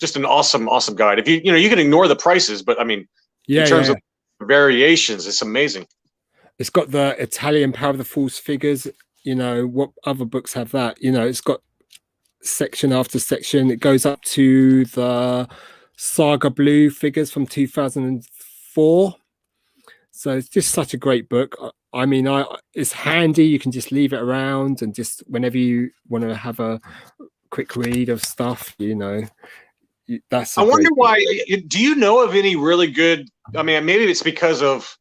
Speaker 1: just an awesome guide. If you know, you can ignore the prices, but I mean, in terms of variations, it's amazing.
Speaker 2: It's got the Italian Power of the Force figures. You know, what other books have that? You know, it's got section after section. It goes up to the Saga Blue figures from 2004. So it's just such a great book. I mean, it's handy. You can just leave it around, and just whenever you want to have a quick read of stuff, you know, that's.
Speaker 1: I wonder why. Do you know of any really good? I mean, maybe it's because of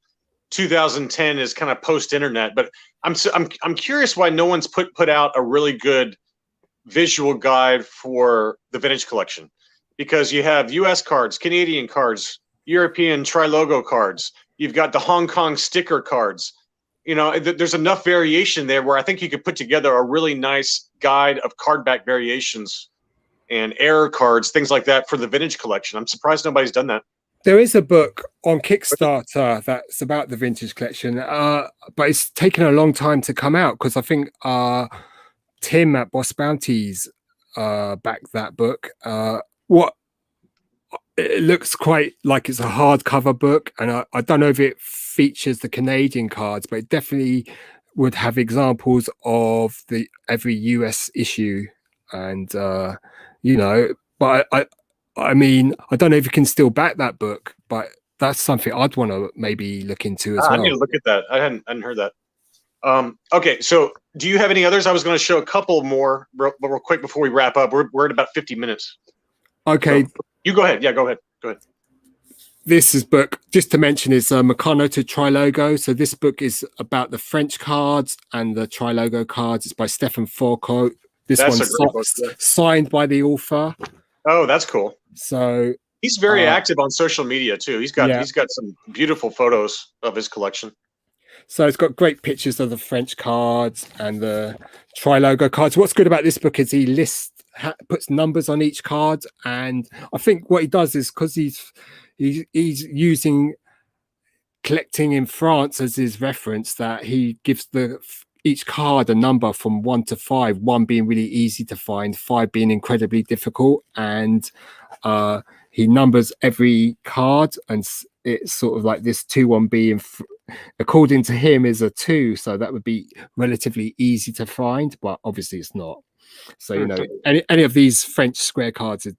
Speaker 1: 2010 is kind of post-internet, but I'm curious why no one's put out a really good visual guide for the vintage collection, because you have US cards, Canadian cards, European tri-logo cards, you've got the Hong Kong sticker cards. You know, there's enough variation there where I think you could put together a really nice guide of card back variations and error cards, things like that for the vintage collection. I'm surprised nobody's done that.
Speaker 2: There is a book on Kickstarter that's about the vintage collection, but it's taken a long time to come out because I think Tim at Boss Bounties backed that book. It looks quite like it's a hardcover book, and I don't know if it features the Canadian cards, but it definitely would have examples of every US issue, and you know, but I mean, I don't know if you can still back that book, but that's something I'd want to maybe look into as well.
Speaker 1: I need to look at that. I hadn't heard that. Okay, so do you have any others? I was going to show a couple more real quick before we wrap up. We're at about 50 minutes.
Speaker 2: Okay.
Speaker 1: So you go ahead. Yeah, go ahead.
Speaker 2: This book, just to mention, is Meccano to Trilogo. So this book is about the French cards and the Trilogo cards. It's by Stefan Fourcault. This one's signed by the author.
Speaker 1: Oh, that's cool.
Speaker 2: So
Speaker 1: he's very active on social media too. He's got some beautiful photos of his collection.
Speaker 2: So it's got great pictures of the French cards and the Trilogo cards. What's good about this book is he puts numbers on each card, and I think what he does is because he's using collecting in France as his reference, that he gives each card a number from 1 to 5, 1 being really easy to find, 5 being incredibly difficult, and he numbers every card, and it's sort of like this 2-1 being, according to him, is a 2, so that would be relatively easy to find, but obviously it's not. So, you know, any of these French square cards are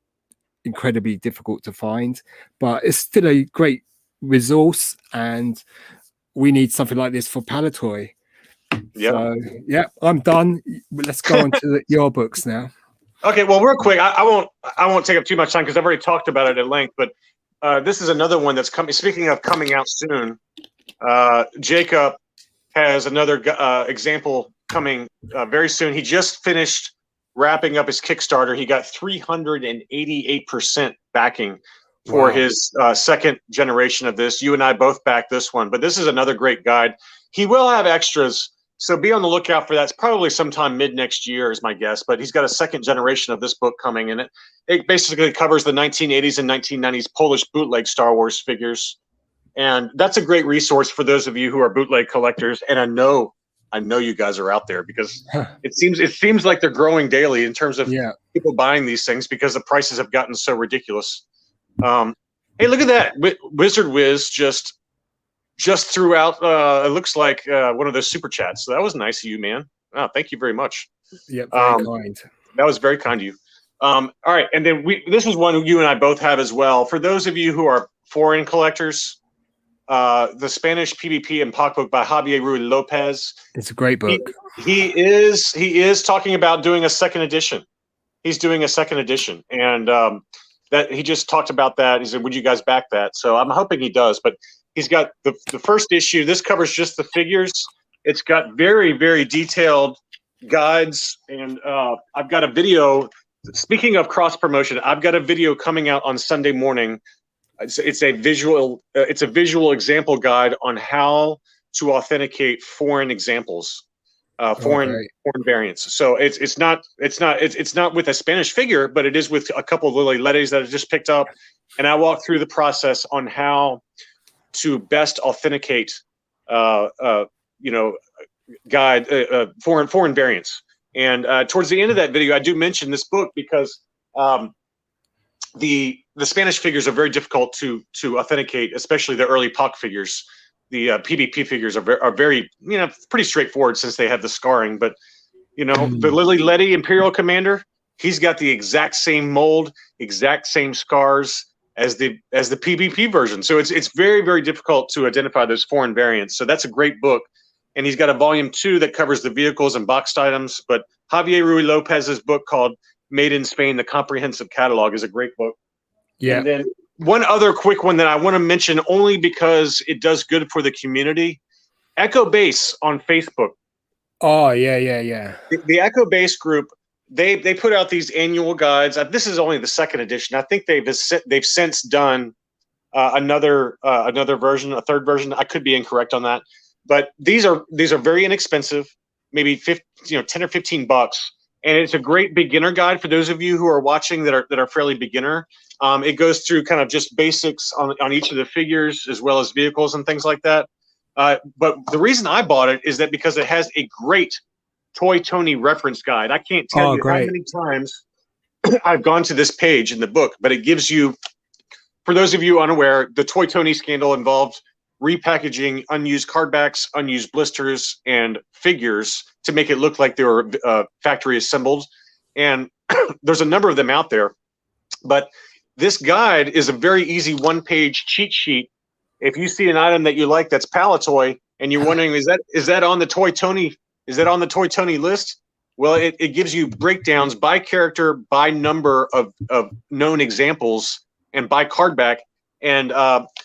Speaker 2: incredibly difficult to find, but it's still a great resource, and we need something like this for Palatoy.
Speaker 1: Yeah.
Speaker 2: So, yeah, I'm done. Let's go on to your books now.
Speaker 1: Okay, well, real quick, I won't take up too much time because I've already talked about it at length, but this is another one that's coming. Speaking of coming out soon, Jacob has another example coming very soon. He just finished wrapping up his Kickstarter. He got 388% backing for his second generation of this. You and I both backed this one, but this is another great guide. He will have extras, so be on the lookout for that. It's probably sometime mid next year is my guess, but he's got a second generation of this book coming, and it basically covers the 1980s and 1990s Polish bootleg Star Wars figures. And that's a great resource for those of you who are bootleg collectors. And I know you guys are out there, because it seems like they're growing daily in terms of people buying these things, because the prices have gotten so ridiculous. Hey, look at that! Wizard Wiz just threw out. It looks like one of those super chats. So that was nice of you, man. Oh, thank you very much.
Speaker 2: Yeah, very kind.
Speaker 1: That was very kind of you. All right, and then this is one you and I both have as well. For those of you who are foreign collectors, the Spanish PvP and poch book by Javier Ruy Lopez.
Speaker 2: It's a great book.
Speaker 1: He is talking about doing a second edition. He's doing a second edition, and that he just talked about that. He said, "Would you guys back that?" So I'm hoping he does. But he's got the first issue. This covers just the figures. It's got very, very detailed guides, and I've got a video. Speaking of cross promotion, I've got a video coming out on Sunday morning. It's a visual example guide on how to authenticate foreign examples, foreign variants. So it's not with a Spanish figure, but it is with a couple of Lily Letties that I just picked up, and I walk through the process on how to best authenticate, foreign variants. And towards the end of that video, I do mention this book because the Spanish figures are very difficult to authenticate, especially the early poch figures. The PvP figures are very pretty straightforward since they have the scarring. But the Lily Letty Imperial Commander, he's got the exact same mold, exact same scars as the PvP version. So it's very, very difficult to identify those foreign variants. So that's a great book. And he's got a volume 2 that covers the vehicles and boxed items. But Javier Ruy Lopez's book called Made in Spain, The Comprehensive Catalog, is a great book. Yeah. And then one other quick one that I want to mention only because it does good for the community. Echo Base on Facebook.
Speaker 2: Oh, yeah.
Speaker 1: The Echo Base group, they put out these annual guides. This is only the second edition. I think they've since done another version, a third version. I could be incorrect on that. But these are very inexpensive, maybe 10 or $15, and it's a great beginner guide for those of you who are watching that are fairly beginner. It goes through kind of just basics on each of the figures as well as vehicles and things like that. But the reason I bought it is that because it has a great Toy Tony reference guide. I can't tell you how many times I've gone to this page in the book, but it gives you, for those of you unaware, the Toy Tony scandal involved repackaging unused card backs, unused blisters, and figures to make it look like they were factory assembled. And there's a number of them out there. But this guide is a very easy one-page cheat sheet. If you see an item that you like that's Palatoy, and you're wondering, is that on the Toy Tony? Is that on the Toy Tony list? Well, it gives you breakdowns by character, by number of known examples, and by card back. And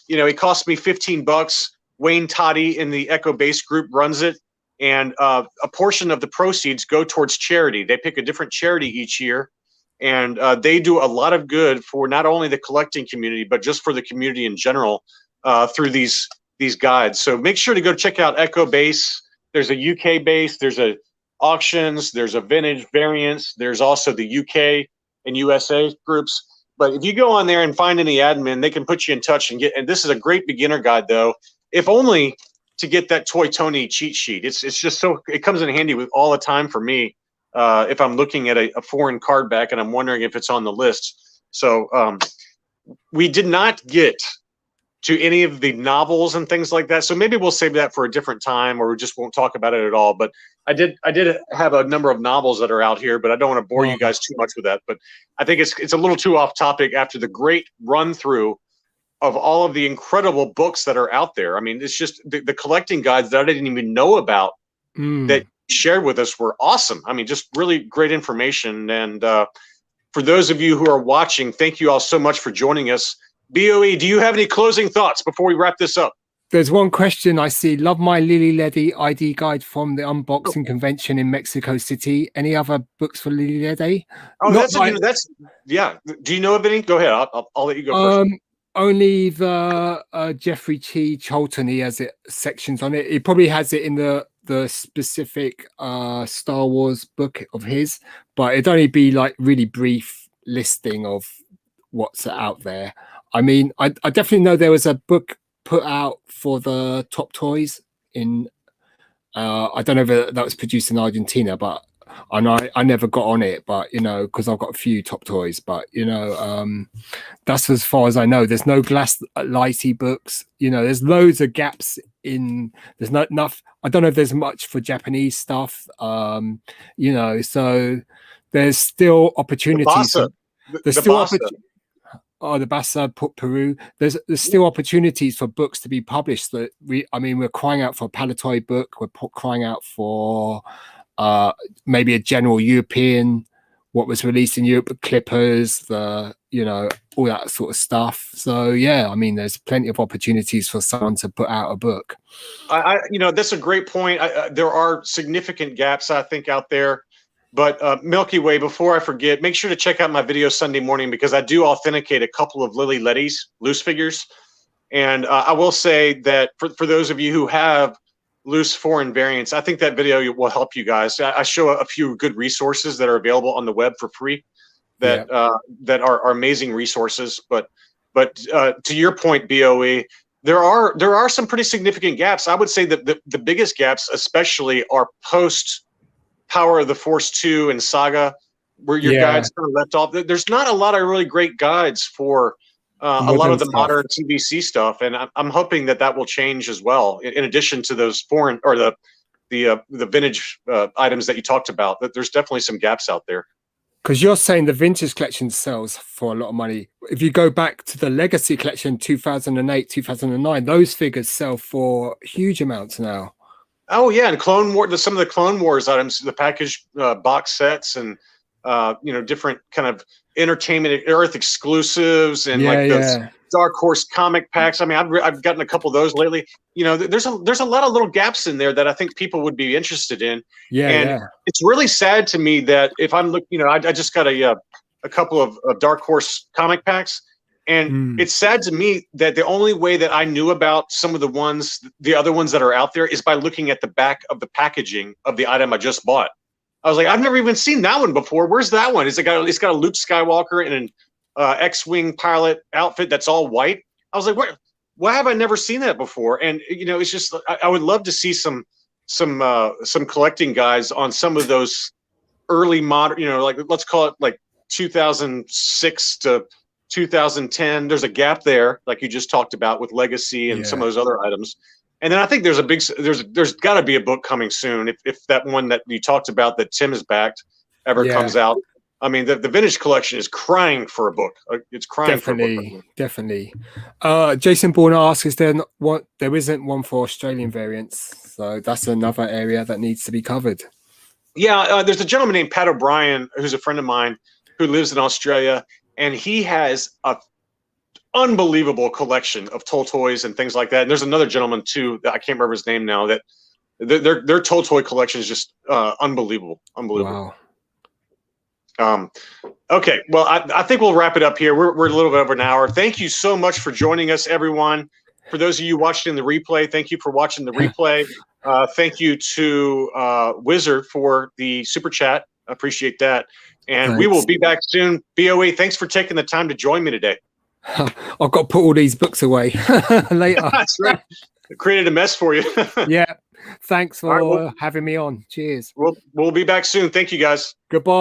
Speaker 1: it cost me $15. Wayne Toddy in the Echo Base group runs it, and a portion of the proceeds go towards charity. They pick a different charity each year, and they do a lot of good for not only the collecting community, but just for the community in general through these guides. So make sure to go check out Echo Base. There's a UK base, there's a auctions, there's a vintage variants, there's also the UK and USA groups. But if you go on there and find any admin, they can put you in touch and this is a great beginner guide though, if only to get that Toy Tony cheat sheet. It's just so, it comes in handy with all the time for me if I'm looking at a foreign card back and I'm wondering if it's on the list. So we did not get to any of the novels and things like that. So maybe we'll save that for a different time, or we just won't talk about it at all. But I did have a number of novels that are out here, but I don't want to bore you guys too much with that. But I think it's a little too off topic after the great run through of all of the incredible books that are out there. I mean, it's just the collecting guides that I didn't even know about that you shared with us were awesome. I mean, just really great information. And for those of you who are watching, thank you all so much for joining us. BOE, do you have any closing thoughts before we wrap this up?
Speaker 2: There's one question I see. Love my Lily Letty ID guide from the unboxing convention in Mexico City. Any other books for Lily Letty?
Speaker 1: Oh, that's yeah. Do you know of any? Go ahead. I'll let you go first.
Speaker 2: Only the Jeffrey T. Cholton. He has it sections on it. He probably has it in the specific Star Wars book of his, but it'd only be like really brief listing of what's out there. I mean, I definitely know there was a book put out for the Top Toys in. I don't know if that was produced in Argentina, but I never got on it. But you know, because I've got a few Top Toys, but you know, that's as far as I know. There's no Glass Lighty books. You know, there's loads of gaps in. There's not enough. I don't know if there's much for Japanese stuff. You know, so there's still opportunities. There's still opportunities. Oh, the Bassa Peru. There's still opportunities for books to be published. That we're crying out for a Palatoy book. We're crying out for maybe a general European, what was released in Europe, Clippers, you know, all that sort of stuff. So yeah, I mean, there's plenty of opportunities for someone to put out a book.
Speaker 1: You know, that's a great point. There are significant gaps, I think, out there. But Milky Way, before I forget, make sure to check out my video Sunday morning, because I do authenticate a couple of Lily Letty's loose figures. And I will say that for those of you who have loose foreign variants, I think that video will help you guys. I show a few good resources that are available on the web for free that are amazing resources. But to your point, BOE, there are some pretty significant gaps. I would say that the biggest gaps especially are post Power of the Force 2 and Saga, where your guides kind of left off. There's not a lot of really great guides for a lot of the modern TVC stuff, and I'm hoping that will change as well. In addition to those foreign or the vintage items that you talked about, that there's definitely some gaps out there.
Speaker 2: Because you're saying the vintage collection sells for a lot of money. If you go back to the Legacy collection, 2008, 2009, those figures sell for huge amounts now.
Speaker 1: Oh yeah, and Clone War, some of the Clone Wars items, the package box sets, and you know, different kind of Entertainment Earth exclusives, and those Dark Horse comic packs. I mean, I've gotten a couple of those lately. You know, there's a lot of little gaps in there that I think people would be interested in. It's really sad to me that if I'm looking, you know, I just got a couple of Dark Horse comic packs. And it's sad to me that the only way that I knew about some of the other ones that are out there, is by looking at the back of the packaging of the item I just bought. I was like, I've never even seen that one before. Where's that one? It's got a Luke Skywalker in an X-wing pilot outfit that's all white. I was like, why have I never seen that before? And you know, it's just I would love to see some collecting guys on some of those early modern, you know, like let's call it like 2006 to 2010. There's a gap there, like you just talked about with Legacy and some of those other items. And then I think there's got to be a book coming soon, if that one that you talked about that Tim has backed ever comes out. I mean, the vintage collection is crying for a book. It's crying for a book. Definitely.
Speaker 2: Jason Bourne asks, there isn't one for Australian variants, so that's another area that needs to be covered.
Speaker 1: Yeah, there's a gentleman named Pat O'Brien who's a friend of mine who lives in Australia. And he has a unbelievable collection of Toy toys and things like that. And there's another gentleman too, that I can't remember his name now, that their Toy toy collection is just unbelievable. Wow. Okay, well, I think we'll wrap it up here. We're a little bit over an hour. Thank you so much for joining us, everyone. For those of you watching the replay, thank you for watching the replay. Thank you to Wizard for the super chat. I appreciate that. And we will be back soon. BOE, thanks for taking the time to join me today.
Speaker 2: I've got to put all these books away later.
Speaker 1: That's right. I created a mess for you.
Speaker 2: Yeah. Thanks for having me on. Cheers.
Speaker 1: We'll be back soon. Thank you, guys.
Speaker 2: Goodbye.